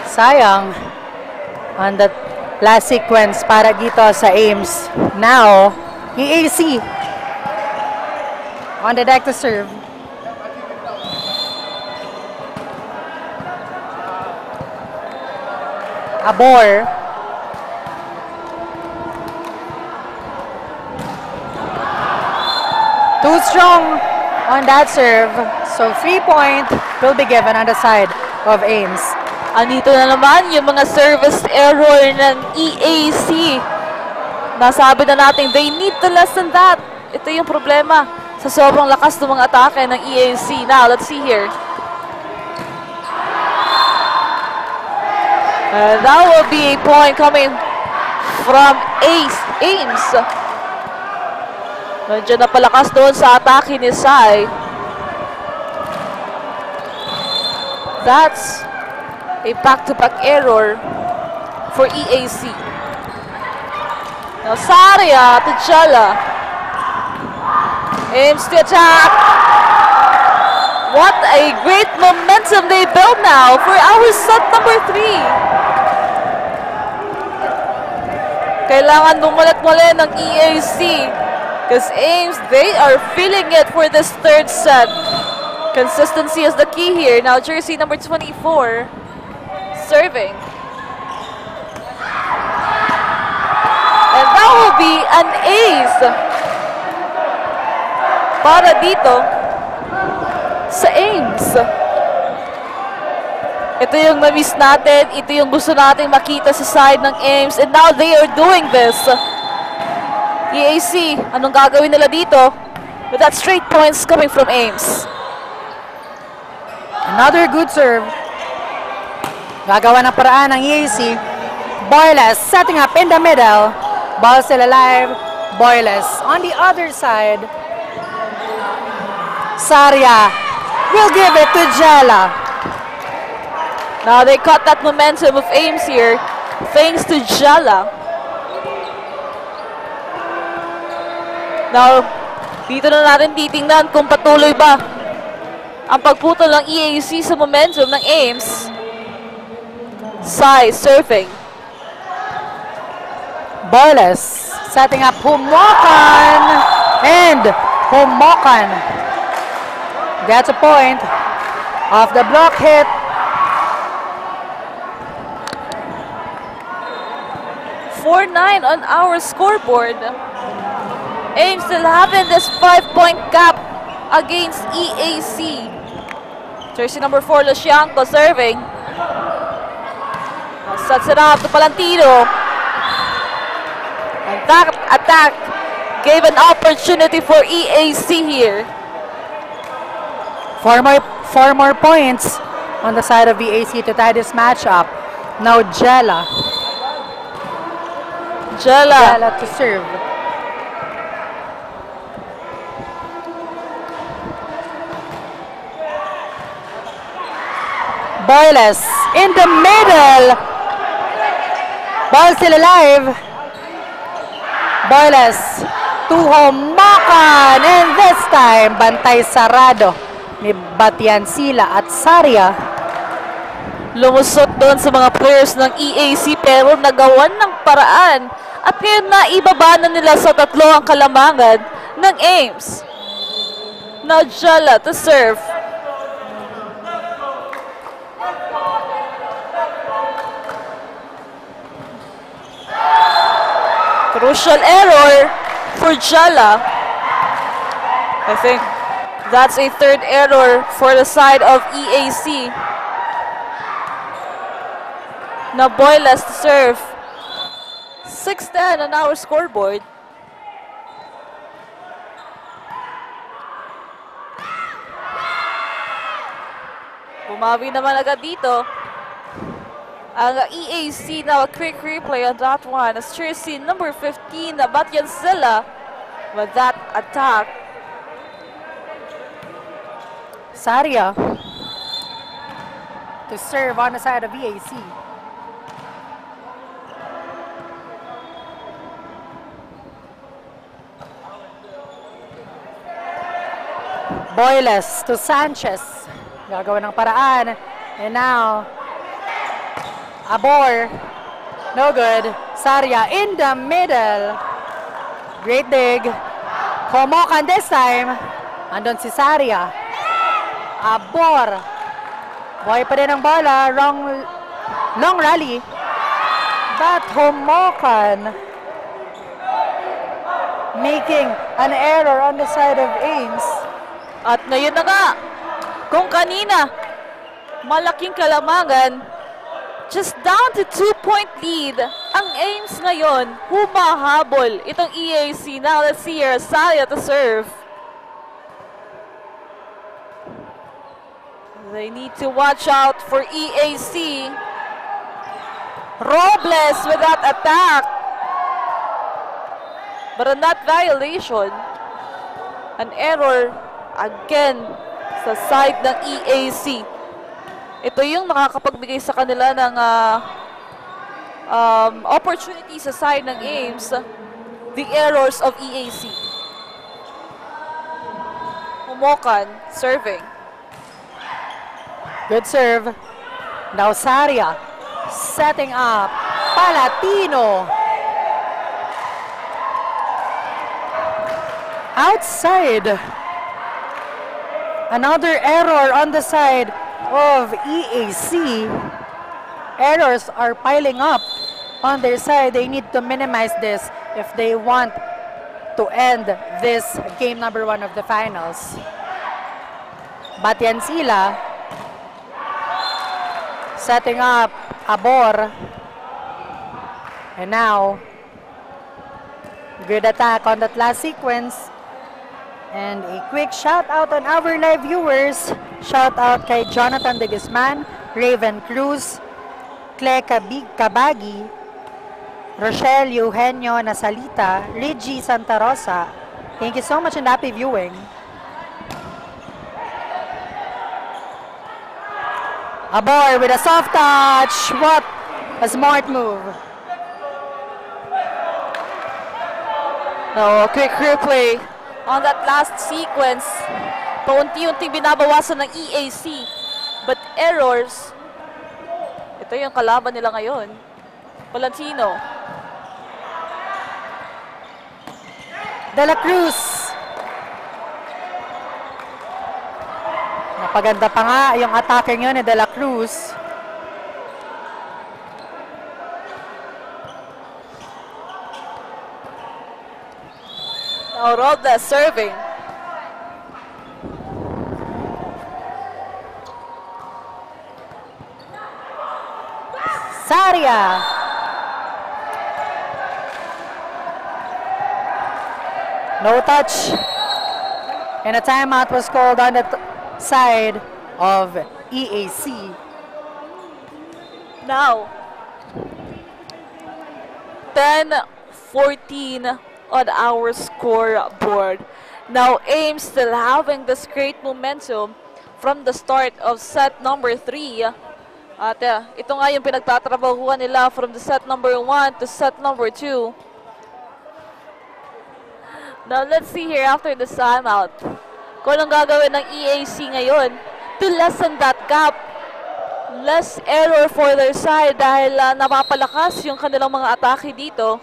Sayang on that last sequence para dito sa Ames. Now, EAC on the deck to serve. Abor. Too strong on that serve. So 3-point will be given on the side of Ames. Andito na naman yung mga service error ng EAC. Nasabi na natin, they need to lessen that. Ito yung problema sa sobrang lakas ng mga atake ng EAC. Now, let's see here. That will be a point coming from Ames. Nandiyan na palakas doon sa atake ni Sai. That's A back-to-back error for EAC. Now Saria to Jala. Aims to attack. What a great momentum they build now for our set number 3. Kailangan bumulat muli ng EAC. Because Ames, they are feeling it for this third set. Consistency is the key here. Now jersey number 24. Serving. And that will be an ace para dito sa Ames. Ito yung na-miss natin. Ito yung gusto natin makita sa side ng Ames. And now they are doing this. EAC, anong gagawin nila dito? With that straight points coming from Ames. Another good serve. Gagawa ng paraan ng EAC. Boyles setting up in the middle. Ball still alive. Boyles on the other side. Saria will give it to Jala. Now they caught that momentum of Ames here thanks to Jala. Now, dito na natin titingnan kung patuloy ba ang pagputol ng EAC sa momentum ng Ames. Sai surfing. Boyles setting up Humokan. And Humokan gets a point off the block hit. .49 on our scoreboard. Ames still having this 5-point gap against EAC. Jersey number 4, Lucianco serving. Sets it up to Palantino. And that attack gave an opportunity for EAC here. Four more points on the side of EAC to tie this matchup. Now Jala. Jala to serve. Boyles in the middle. Ball still alive. Boyles to Humokan. And this time, bantay sarado ni Batiansila at Saria. Lumusot doon sa mga players ng EAC pero nagawan ng paraan. At ngayon na ibaba na nila sa tatlo ang kalamangan ng Ames. Now Jala to serve. Crucial error for Jala. I think that's a third error for the side of EAC. Now Boyles to serve. 6-10 on our scoreboard. Bumawi naman agad dito ang EAC. Now a quick replay on that one as jersey number 15 Batiansila with that attack. Saria to serve on the side of EAC. Boyles to Sanchez. Gagawa ng paraan. And now Abor. No good. Saria in the middle. Great dig. Humokan this time. Andun si Saria. Abor. Buhay pa din ang bola. Long rally. But Humokan making an error on the side of Ames. At ngayon na nga, kung kanina, malaking kalamangan, just down to 2-point lead, ang Ames ngayon, humahabol itong EAC. Now let's see here, Saria to serve. They need to watch out for EAC. Robles with that attack. But on that violation, an error again sa side ng EAC. Ito yung nakakapagbigay sa kanila ng opportunity sa side ng Ames. The errors of EAC. Humokan, serving. Good serve. Now Saria setting up. Palatino. Outside. Another error on the side of EAC. Errors are piling up on their side. They need to minimize this if they want to end this game number 1 of the finals. Batian sila. Setting up Abor. And now, good attack on that last sequence. And a quick shout out on our live viewers. Shout out kay Jonathan De Guzman, Raven Cruz, Claire Kabagi, Rochelle Eugenio Nasalita, Reggie Santa Rosa. Thank you so much and happy viewing. Abor with a soft touch. What a smart move. No, quick replay on that last sequence. Paunti-unting binabawasan ng EAC. But errors, ito yung kalaban nila ngayon. Valentino. De La Cruz. Napaganda pa nga yung attacking yun ni De La Cruz. Now Robles serving. Saria. No touch. And a timeout was called on the side of EAC. Now, 10-14 on our scoreboard. Now, Ames still having this great momentum from the start of set number 3. At ito nga yung pinagtatrabahuan nila from the set number 1 to set number 2. Now, let's see here after the timeout. Kung anong gagawin ng EAC ngayon to lessen that gap. Less error for their side dahil napapalakas yung kanilang mga atake dito,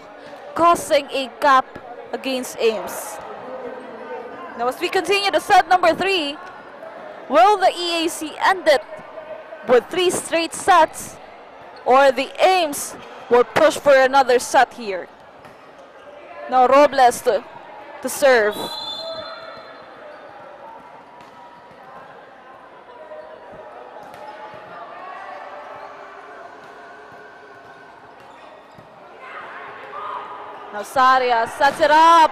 causing a gap against Ames. Now, as we continue to set number 3, will the EAC end it with 3 straight sets, or the Ames will push for another set here? Now, Robles to serve. Now Saria sets it up.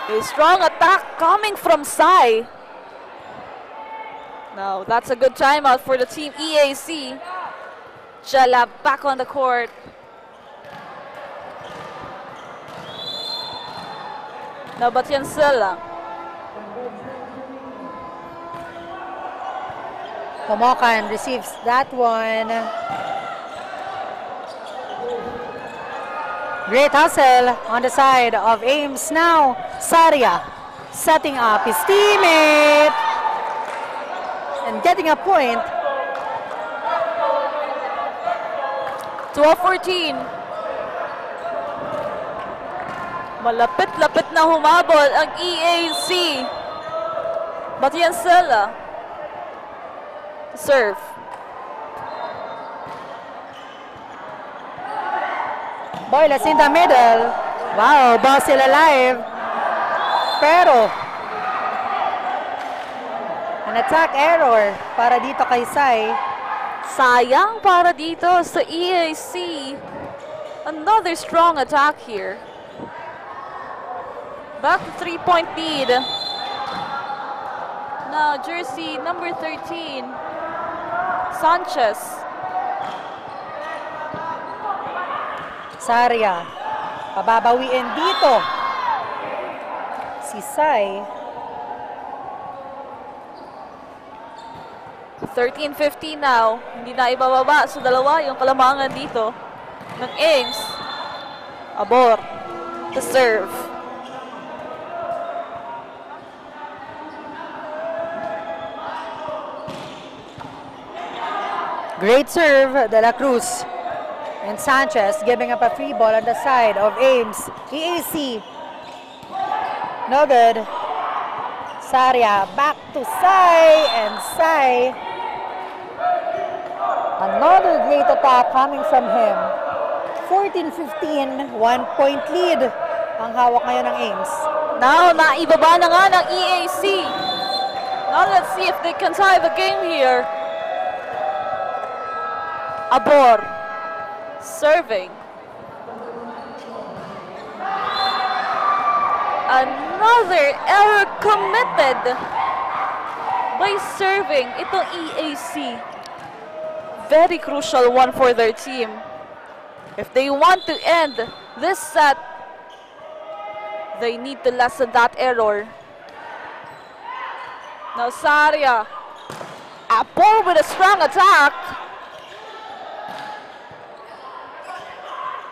A strong attack coming from Sai. Now that's a good timeout for the team EAC. Jalab back on the court. Now Batiansela. Pomokan receives that one. Great hustle on the side of Ames now. Saria setting up his teammate and getting a point. 12-14. Malapit-lapit na humabol ang EAC. Batiansela. Serve. Boyles in the middle. Wow, ball still alive. Pero, an attack error para dito kay Sai. Sayang para dito sa EAC. Another strong attack here. Back to 3-point lead. Now, jersey number 13, Sanchez. Saria, pababawiin dito. Si Sai. 13-15 now. Hindi na ibababa sa dalawa yung kalamangan dito ng Ames. Abor to serve. Great serve, De La Cruz. And Sanchez giving up a free ball on the side of Ames. EAC. No good. Saria back to Sai. And Sai. Another great attack coming from him. 14-15, 1-point lead ang hawak ngayon ng Ames. Now, naibaba na nga ng EAC. Now, let's see if they can tie the game here. Abor serving. Another error committed by serving itong EAC. Very crucial one for their team. If they want to end this set, they need to lessen that error. Now Saria, Abor with a strong attack.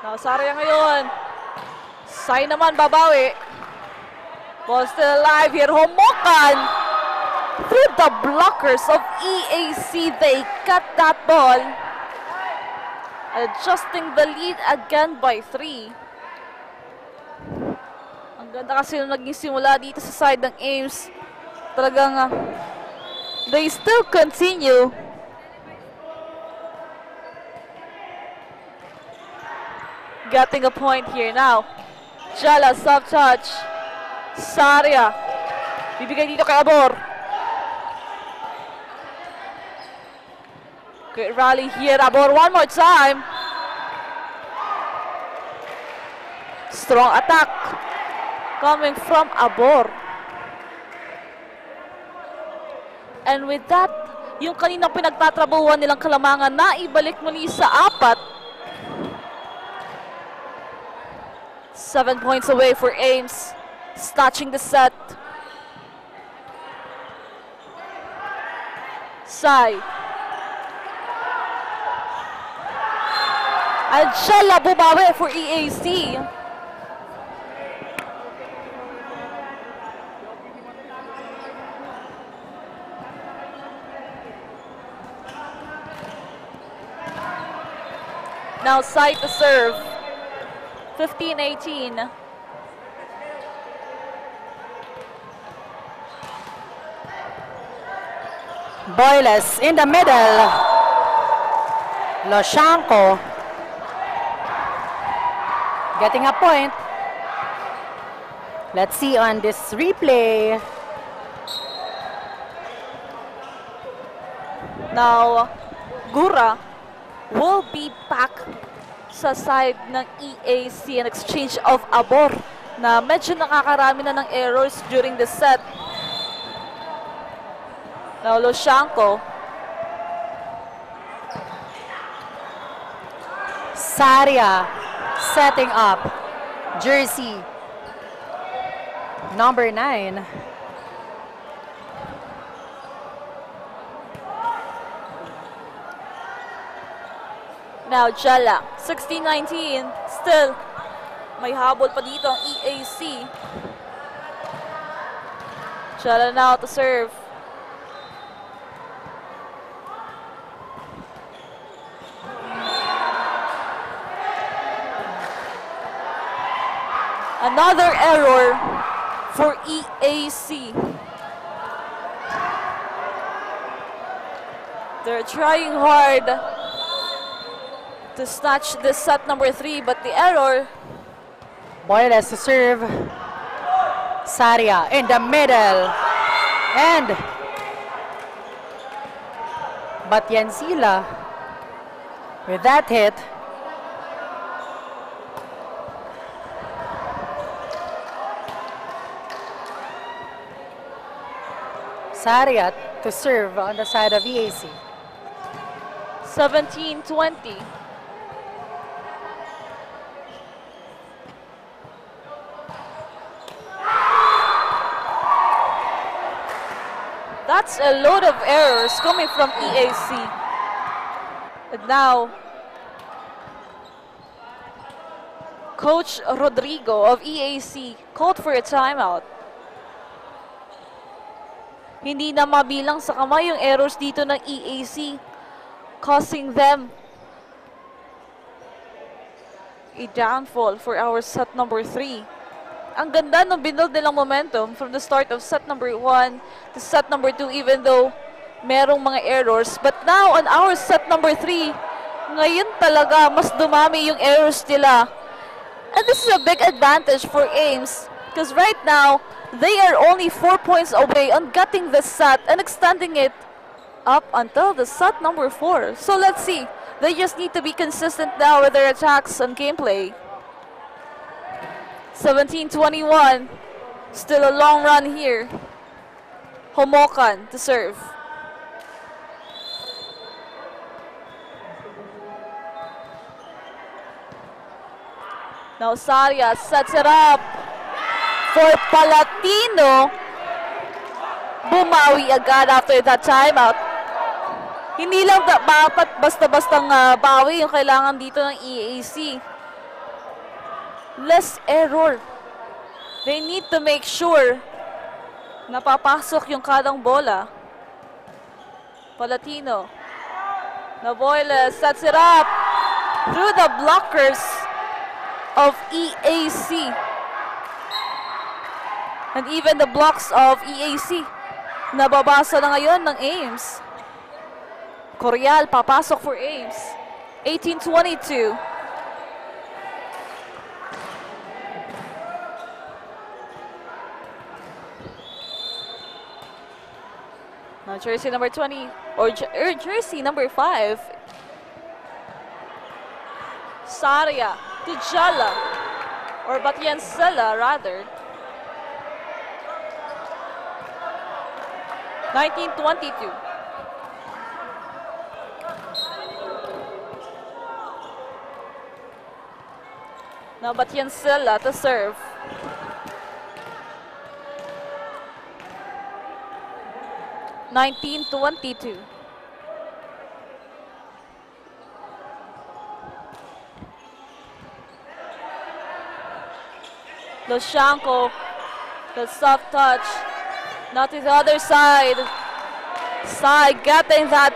Now Saria ngayon. Sai naman babawi. Ball still alive here. Homokan through the blockers of EAC. They cut that ball. Adjusting the lead again by 3. Ang ganda kasi nung naging simula dito sa side ng Ames. Talagang they still continue. Getting a point here now. Jala, soft touch. Saria. Bibigay dito kay Abor. Great rally here, Abor. One more time. Strong attack coming from Abor. And with that, yung kaninang pinagtatrabuhan nilang kalamangan na ibalik muli sa 4. 7 points away for Ames, snatching the set. Sai. And Jella bumawi for EAC. Now Sai to serve. 15-18. Boyles in the middle. Loshanko getting a point. Let's see on this replay. Now, Gura will be back sa side ng EAC, an exchange of Abor na medyo nakakarami na ng errors during the set. Now, Loshanko. Saria setting up. Jersey. Number 9. Now, Jala. 16-19. Still, may habol pa dito ang EAC. Jala now to serve. Another error for EAC. They're trying hard to snatch this set number 3, but the error. Boyles to serve. Saria in the middle. And Batyansila with that hit. Saria to serve on the side of EAC. 17-20. That That's a load of errors coming from EAC. And now, Coach Rodrigo of EAC called for a timeout. Hindi na mabilang sa kamay yung errors dito ng EAC, causing them a downfall for our set number 3. Ang ganda ng binuild nilang momentum from the start of set number 1 to set number 2, even though merong mga errors. But now, on our set number 3, ngayon talaga mas dumami yung errors nila. And this is a big advantage for Ames, because right now, they are only 4 points away on getting the set and extending it up until the set number 4. So let's see. They just need to be consistent now with their attacks and gameplay. 17-21. Still a long run here. Homokan to serve. Now Saria sets it up for Palatino. Bumawi agad after that timeout. Hindi lang dapat basta-bastang bawi yung kailangan dito ng EAC. Less error. They need to make sure na papasok yung kadang bola. Palatino. Navoyles sets it up through the blockers of EAC. And even the blocks of EAC. Nababasa na ngayon ng Ames. Corial papasok for Ames. 18-22. Now jersey number 20 or jersey number 5. Saria to Jala or Batiansela rather. 19-22. Now Batiansela to serve. (19-22). Loshanko, the soft touch. Now to the other side. Side getting that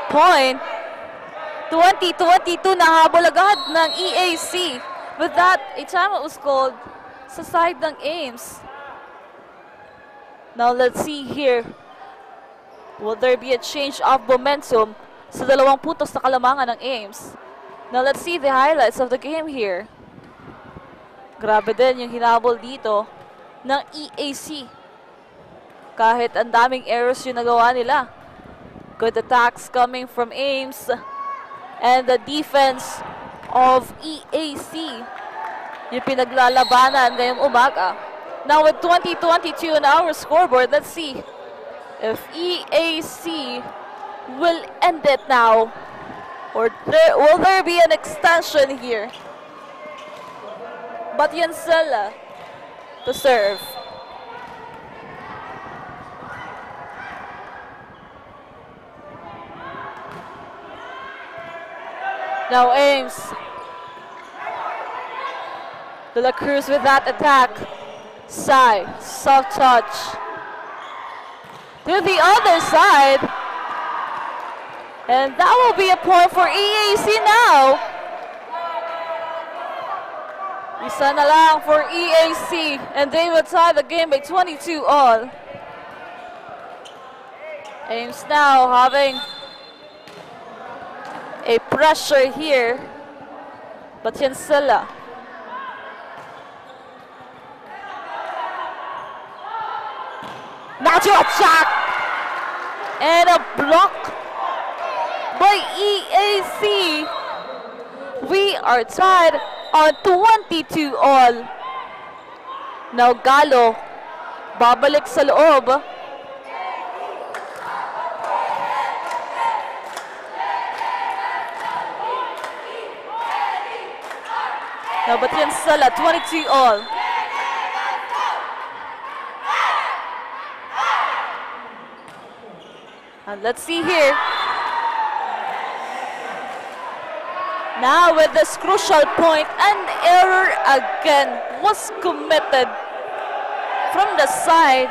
point. 20-22 nahabol agad ng EAC. With that, a timeout was called sa side ng Ames. Now let's see here. Will there be a change of momentum sa dalawang puntos na kalamangan ng Ames? Now let's see the highlights of the game here. Grabe din yung hinabol dito ng EAC. Kahit ang daming errors yung nagawa nila. Good attacks coming from Ames. And the defense of EAC. Yung pinaglalabanan ngayong umaga. Now with 20-22 on our scoreboard, let's see if EAC will end it now. Or will there be an extension here? Batiansela to serve. Now Ames. De La Cruz with that attack. Sai, soft touch. To the other side. And that will be a point for EAC now. Isa na lang for EAC. And they will tie the game by 22 all. Ames now having a pressure here. Batiansela. Natural shot. And a block by EAC. We are tied on 22 all. Now Galo, babalik sa loob. Now Batiansela, 22 all. Let's see here. Now with this crucial point, an error again was committed from the side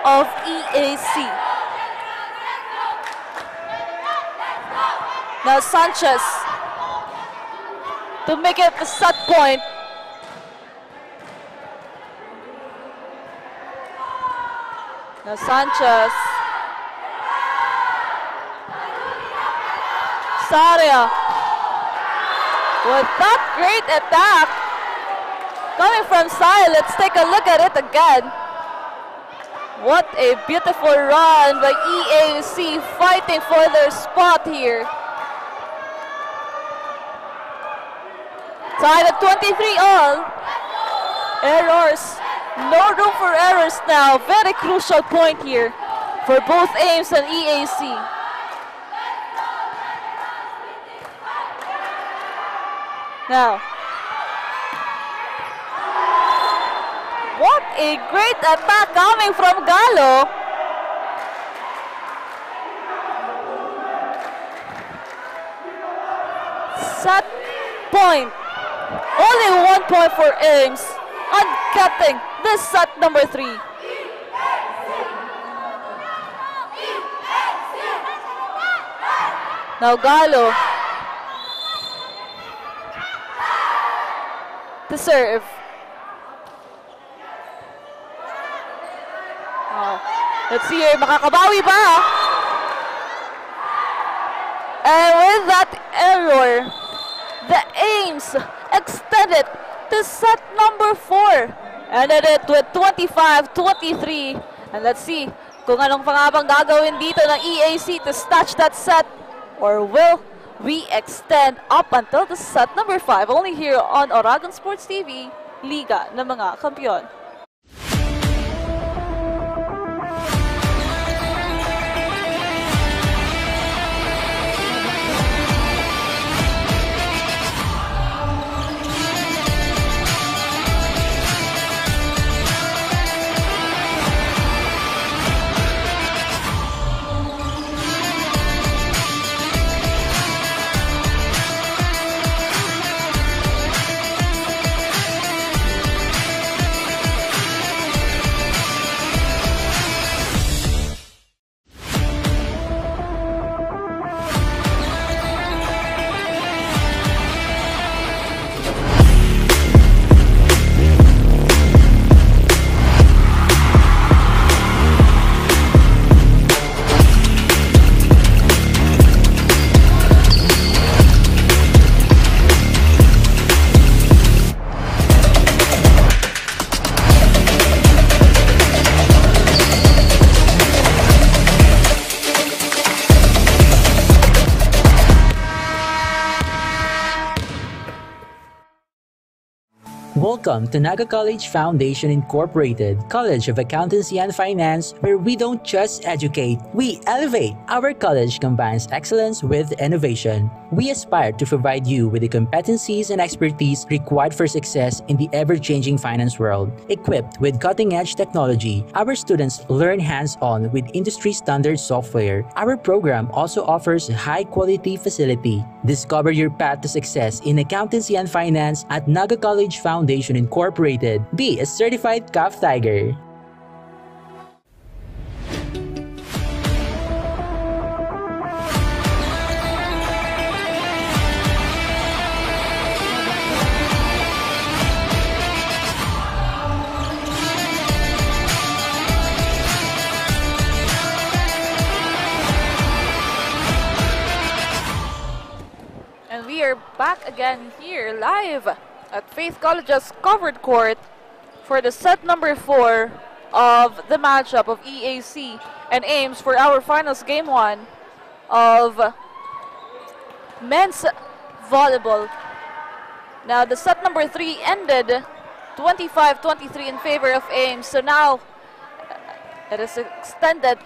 of EAC. Now Sanchez to make it the set point. Now Sanchez. Saria with that great attack coming from Sai. Let's take a look at it again. What a beautiful run by EAC, fighting for their spot here. Tied at 23 all. Errors. No room for errors now. Very crucial point here for both Ames and EAC. Now, what a great attack coming from Galo. Set point. Only 1 point for Ames on getting this set number 3. Now Galo to serve. Oh, let's see here, makakabawi ba? And with that error, the Ames extended to set number 4. Ended it with 25-23. And let's see kung anong pangabang gagawin dito ng EAC to snatch that set, or will we extend up until the set number 5, only here on Oragon Sports TV, Liga ng mga Kampiyon. Welcome to Naga College Foundation Incorporated, College of Accountancy and Finance, where we don't just educate, we elevate. Our college combines excellence with innovation. We aspire to provide you with the competencies and expertise required for success in the ever-changing finance world. Equipped with cutting-edge technology, our students learn hands-on with industry-standard software. Our program also offers a high-quality facility. Discover your path to success in accountancy and finance at Naga College Foundation Incorporated. Be a certified CAF Tiger. And we are back again here live at Faith College's covered court for the set number 4 of the matchup of EAC and Ames for our finals game 1 of men's volleyball. Now the set number 3 ended 25-23 in favor of Ames, so now it is extended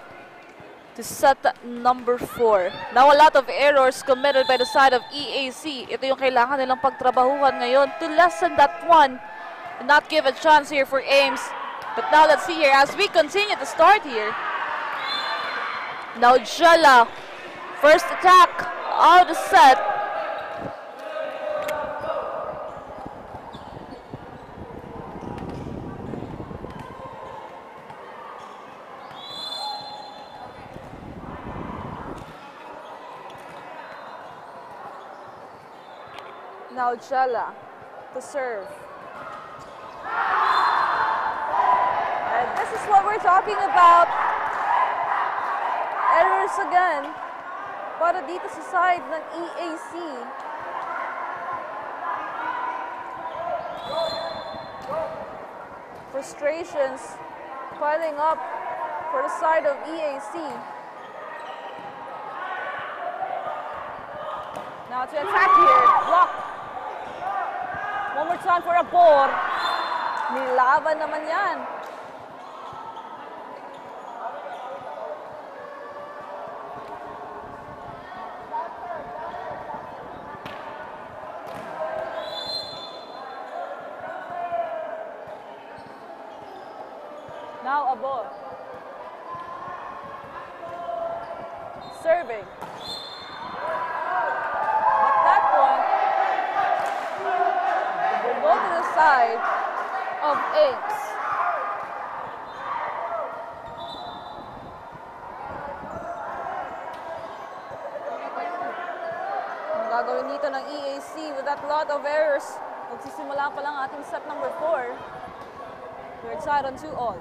to set number 4. Now a lot of errors committed by the side of EAC. Ito yung kailangan nilang pagtrabahuhan ngayon to lessen that one and not give a chance here for Ames. But now let's see here as we continue to start here. Now Jella, first attack of the set. Now Jella to serve. And this is what we're talking about. Errors again para dito sa side ng EAC. Frustrations piling up for the side of EAC. Now to attack here, block. One more time for Abor. Nilaban naman yan. Now Abor. Serving. At that point, we'll go to the side of Ames. Ang gagawin dito ng EAC with that lot of errors. Magsisimula pa lang ating set number 4. We're tied on 2-all.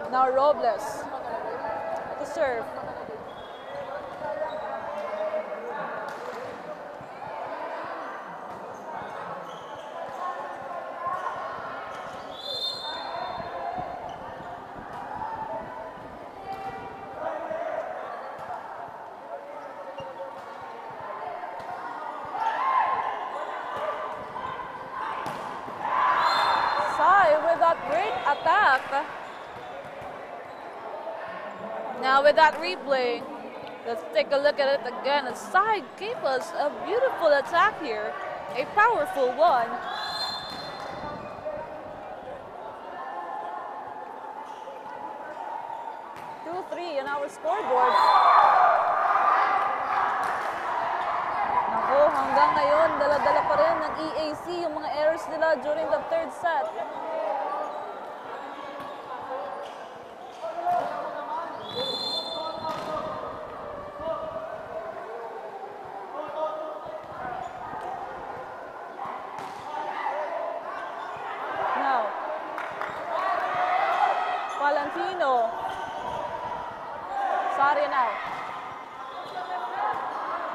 Now Robles to serve. Sai with that great attack. Now with that replay, let's take a look at it again. And Sai gave us a beautiful attack here, a powerful one. On our scoreboard. Naku, hanggang ngayon, dala-dala pa rin ng EAC yung mga errors nila during the third set. Now, Valentino. Saria now.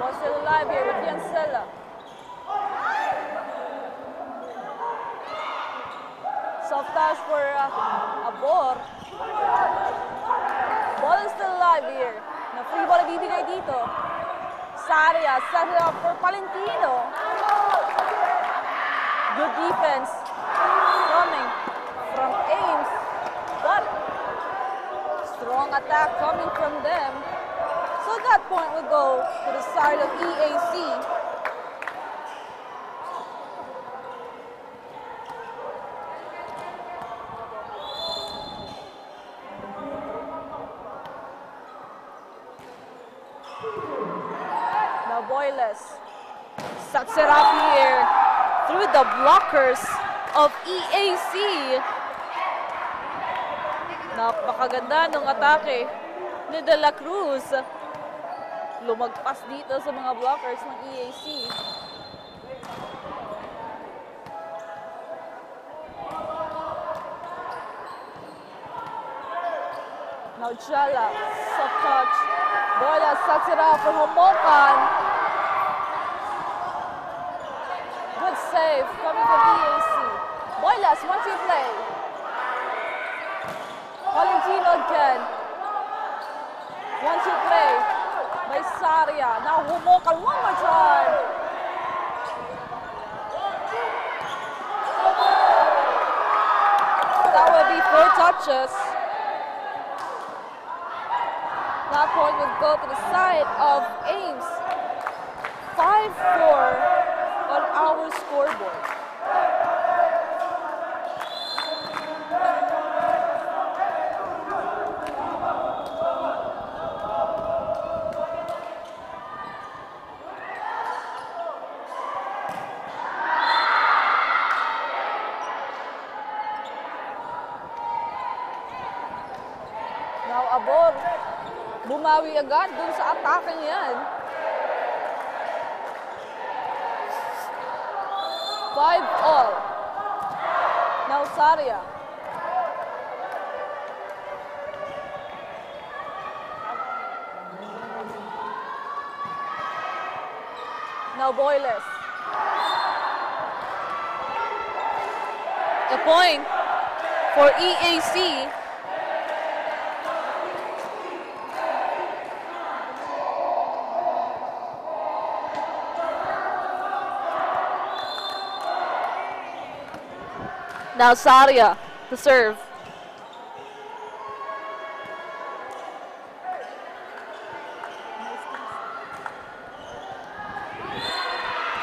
Ball still alive here with Yancella. Soft touch for Abor. Ball is still alive here. Na free ball ibibigay dito. Saria set it up for Valentino. Good defense coming from Ames, but strong attack coming from them. So that point will go to the side of EAC. Now Boyles sucks it up here through the blockers of EAC. Napakaganda ng atake ni De La Cruz. Lumagpas dito sa mga blockers ng EAC. Now Jala, soft touch. Bola sucks it out from Homokan. Good save coming from EAC. Boylas, 1-2 play. Valentino again. 1-2 play by Saria. Now Homokan one more time. That will be 4 touches. That point would go to the side of Ames. 5-4 our scoreboard. Now, Abor, bumawi agad dun sa atake niyan. 5-all. Now, Saria. Now, Boyles. A point for EAC. Now Saria to serve.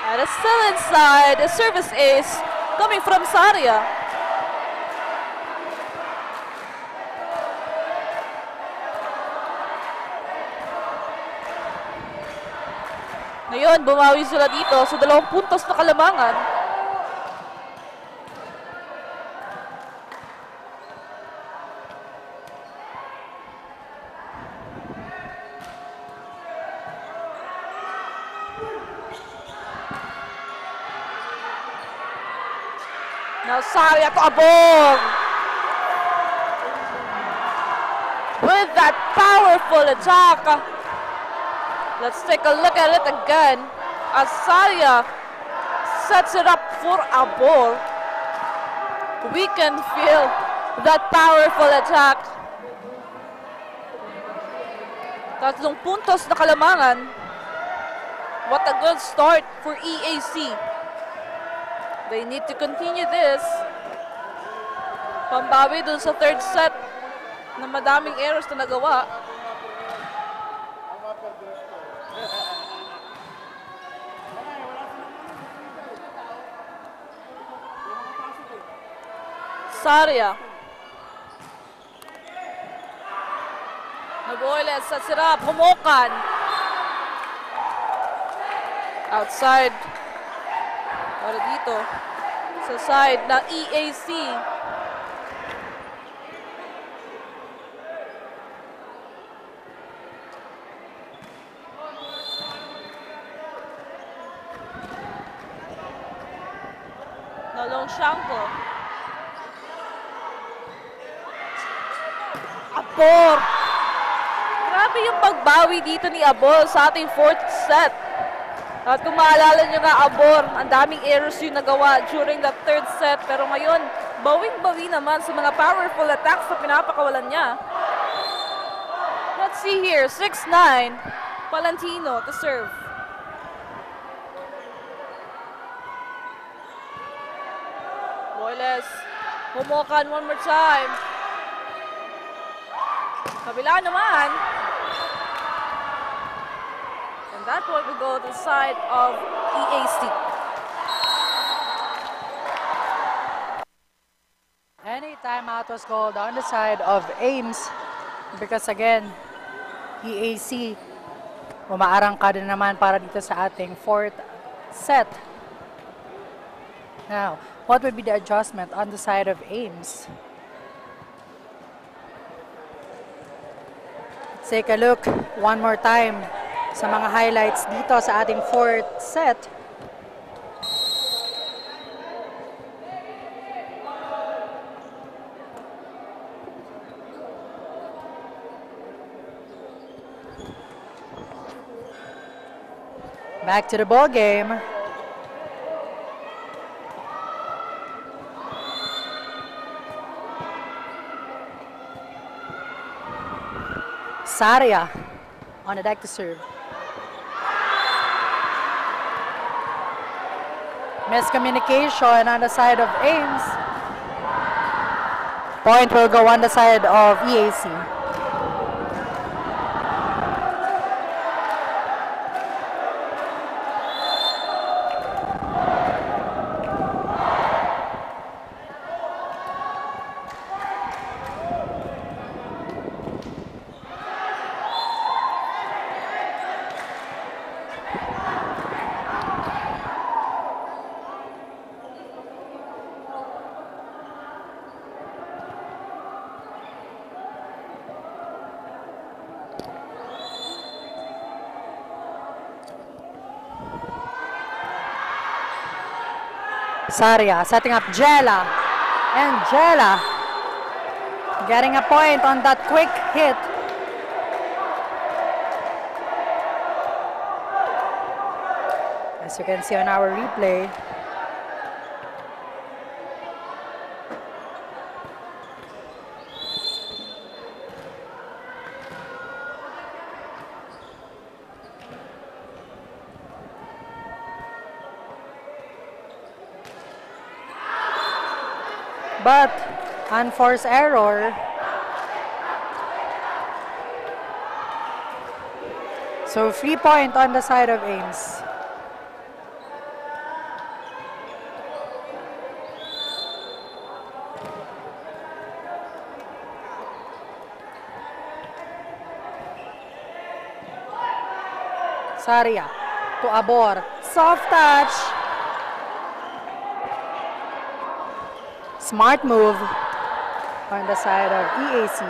And it's still inside. The service ace coming from Saria. Ngayon, bumawi sila dito sa 2 puntos na kalamangan. Now Saria to Abor. With that powerful attack. Let's take a look at it again. As Saria sets it up for Abor. We can feel that powerful attack. 3 puntos na kalamangan. What a good start for EAC. They need to continue this. Pambawi dun sa 3rd set na madaming errors na nagawa. Saria. Nagoyles sets it up. Humokan. Outside. Para dito sa side ng EAC. Nalong Shanko. Abor! Grabe yung pagbawi dito ni Abor sa ating 4th set. At kung maalala nyo nga, Abor, ang daming errors yung nagawa during the 3rd set. Pero ngayon, bawing-bawi naman sa mga powerful attacks na pinapakawalan niya. Let's see here, 6-9, Palantino to serve. Boyles, Humokan one more time. Kabila naman. And that point will go to the side of EAC. Any timeout was called on the side of Ames because again, EAC umaarangka din naman para dito sa ating 4th set. Now, what would be the adjustment on the side of Ames? Let's take a look one more time sa mga highlights dito sa ating 4th set. Back to the ball game. Saria on the deck to serve. Miscommunication on the side of Ames. Point will go on the side of EAC. Saria setting up Jella. And Jella getting a point on that quick hit. As you can see on our replay. But unforced error. So 3 point on the side of Ames. Saria to Abor. Soft touch. Smart move on the side of EAC.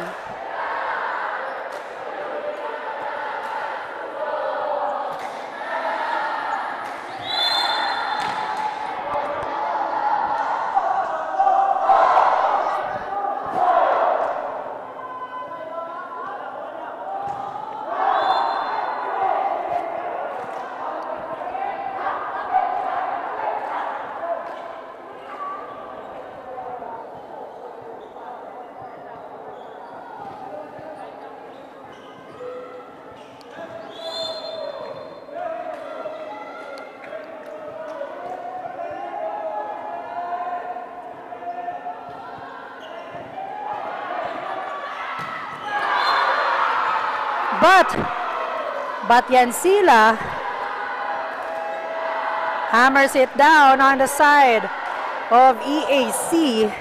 But Yansila hammers it down on the side of EAC.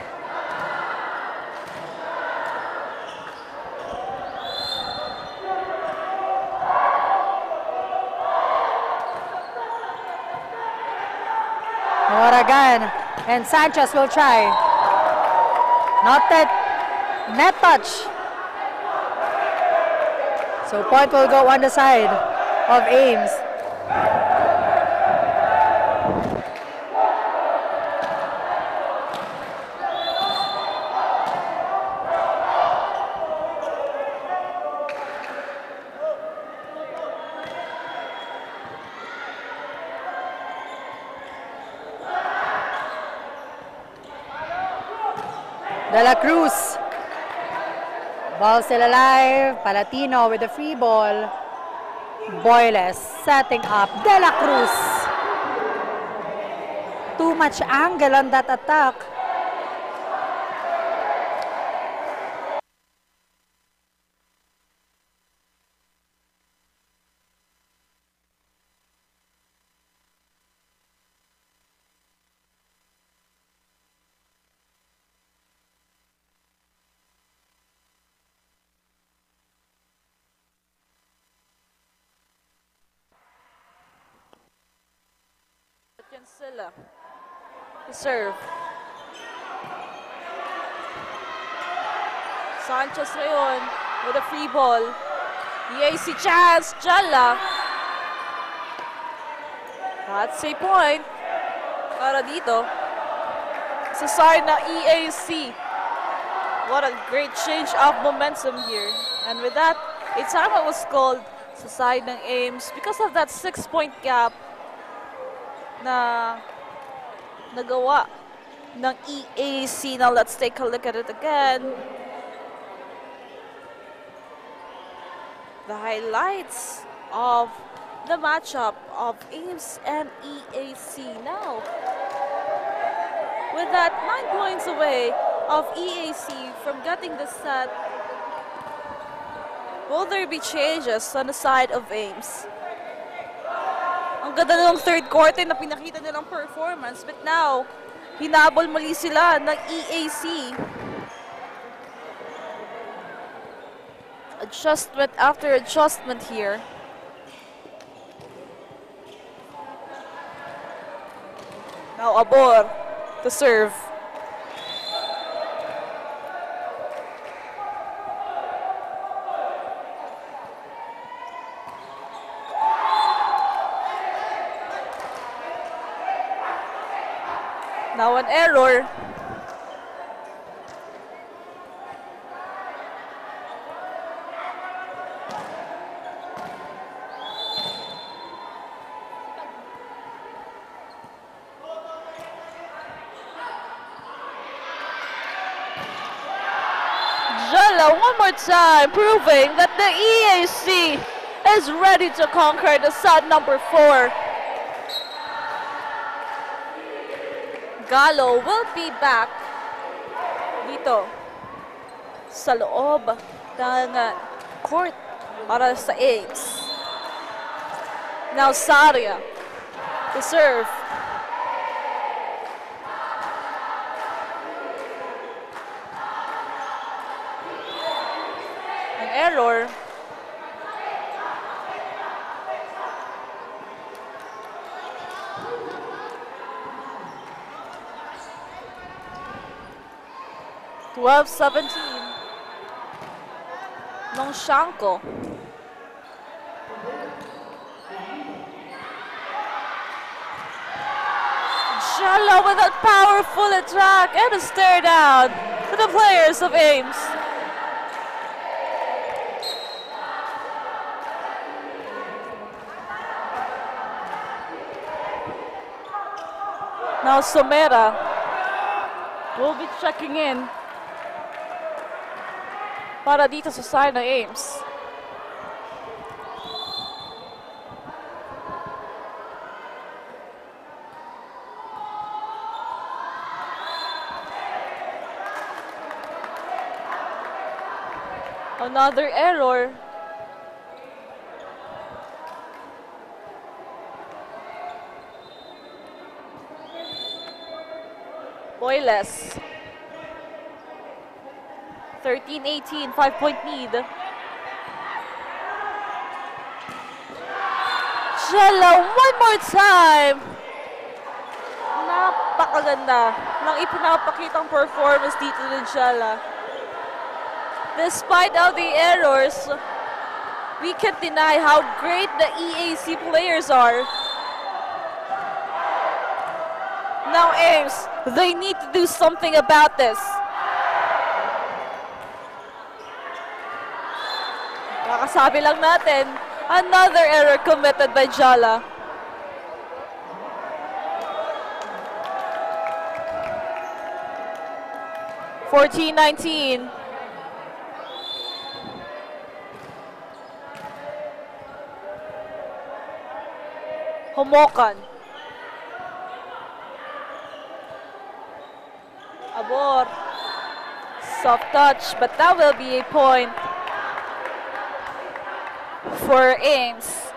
Moragan and Sanchez will try. Not that net touch. So point will go on the side of Ames. De La Cruz. Ball still alive. Palatino with the free ball. Boyles setting up De La Cruz. Too much angle on that attack. Yansila to serve. Sanchez ngayon with a free ball. EAC chance, Jalla. That's a point para dito sa side na EAC. What a great change of momentum here. And with that, a timeout was called sa side ng Ames because of that 6-point gap na nagawa ng EAC. Now let's take a look at it again. The highlights of the matchup of Ames and EAC now. With that 9 points away of EAC from getting the set, will there be changes on the side of Ames? Ang ganda ng third quarter na pinakita nilang performance, but now, hinabol muli sila ng EAC. Adjustment after adjustment here. Now Abor to serve. Now an error. Jella one more time, proving that the EAC is ready to conquer the set number 4. Gallo will be back dito sa loob ng court para sa Ames. Now Saria to serve. An error. Twelve 17. Nongshanko. Jella with a powerful attack and a stare down to the players of Ames. Now Somera will be checking in para dito sa side ng Ames. Another error. Boyles. 13-18, 5-point lead. Jella, one more time. Napakaganda ng ipinapakitang performance dito ng Jella. Despite all the errors, we can't deny how great the EAC players are. Now Ames, they need to do something about this. Kakasabi lang natin, another error committed by Jella. (14-19). Homokan. Abor. Soft touch, but that will be a point for Ames.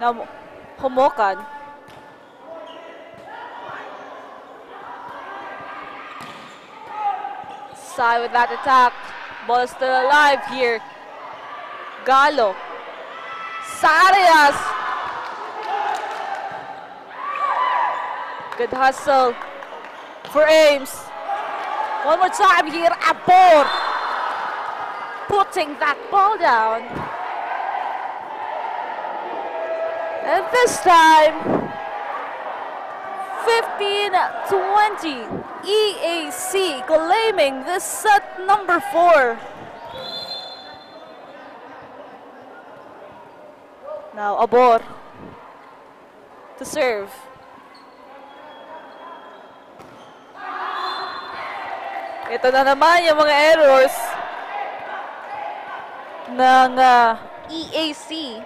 Now, Homokan. Sai with that attack. Ball is still alive here. Gallo. Sarias. Good hustle for Ames. One more time here. Abor. Putting that ball down. And this time, 15-20. EAC claiming this set number 4. Now Abor to serve. Ito na naman yung mga errors ng EAC.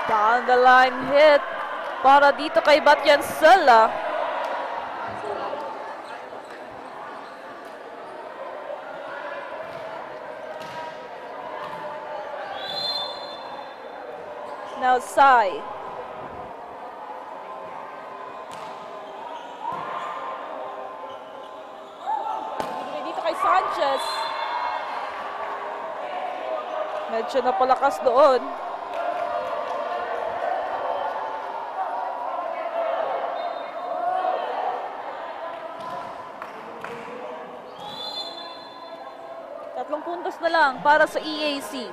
Down the line hit para dito kay Batyan Sala. Now Sai. Dito kay Sanchez. Medyo napalakas doon. Tatlong puntos na lang para sa EAC.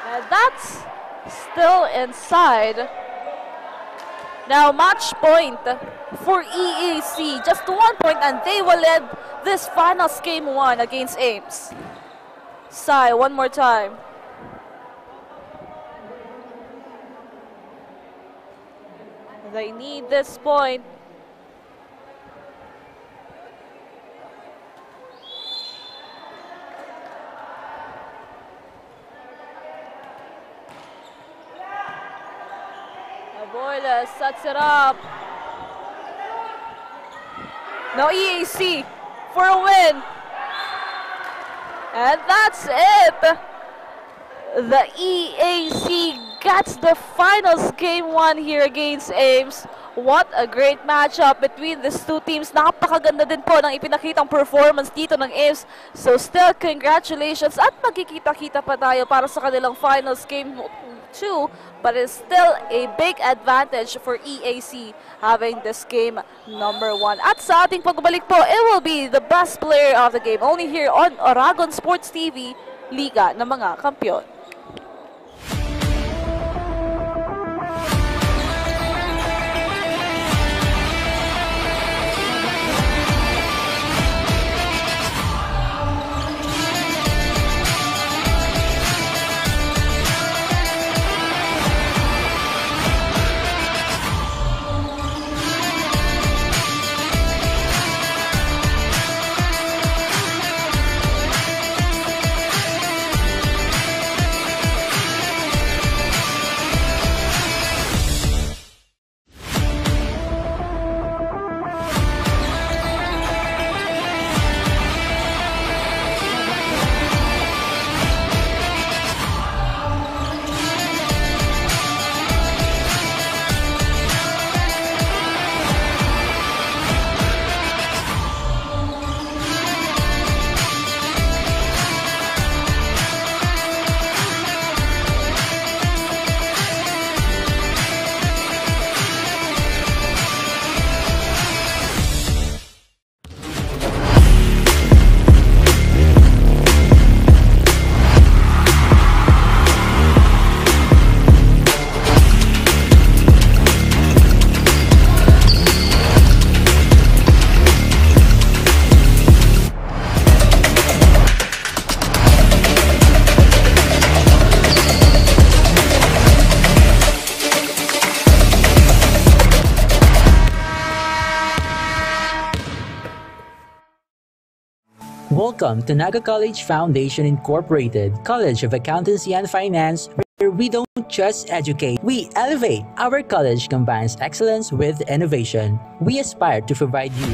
And that's still inside. Now match point for EAC. Just 1 point and they will lead this finals game 1 against Ames. Sai, one more time. They need this point. Aboyla sets it up. Now EAC for a win. And that's it. The EAC gets the finals game 1 here against Ames. What a great matchup between these two teams. Napakaganda din po ng ipinakitang performance dito ng Ames. So still, congratulations. At magkikita-kita pa tayo para sa kanilang finals game 2. But it's still a big advantage for EAC having this game number 1. At sa ating pagbalik po, it will be the best player of the game. Only here on Oragon Sports TV, Liga ng mga Kampiyon. Welcome to Naga College Foundation Incorporated, College of Accountancy and Finance, where we don't just educate, we elevate. Our college combines excellence with innovation. We aspire to provide you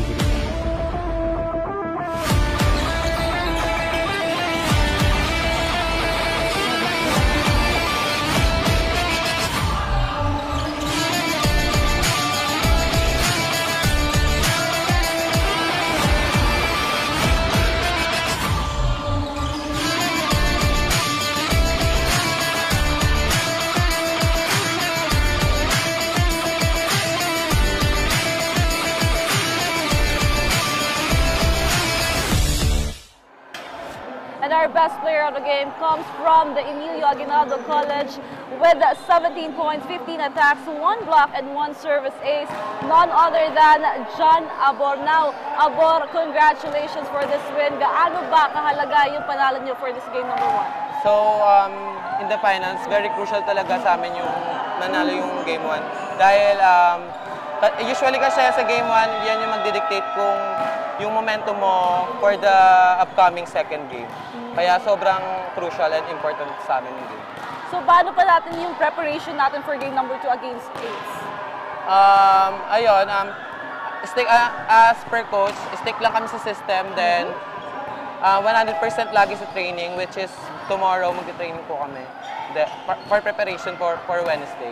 with our best player of the game comes from the Emilio Aguinaldo College with 17 points, 15 attacks, 1 block, and 1 service ace. None other than John Abor. Now, Abor, congratulations for this win. Gaano ba kahalaga yung panalo niyo for this game number 1? So, in the finals, very crucial talaga sa amin yung nanalo yung game 1. Dahil, usually kasi sa game 1, yan yung magdidictate kung yung momentum mo for the upcoming second game. Kaya sobrang crucial and important sa amin yung game. So, paano pa natin yung preparation natin for game number 2 against Ace? Stick, as per coach, stick lang kami sa system, then 100% lagi sa training, which is tomorrow magti-training po kami for preparation for Wednesday.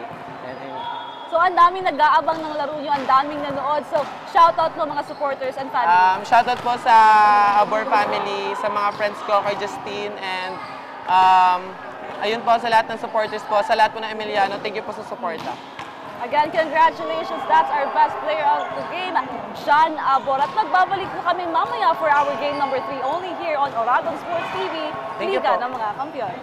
So So, ang daming nag-aabang ng laro nyo, ang daming nanood. So, shoutout po mga supporters and family. Shoutout po sa Abor family, sa mga friends ko, kay Justine, and ayun po sa lahat ng supporters po, sa lahat po ng Emiliano, thank you po sa suporta. Again, congratulations. That's our best player of the game, John Abor. At magbabalik po kami mamaya for our game number 3 only here on Oragon Sports TV, Liga ng mga Kampiyon.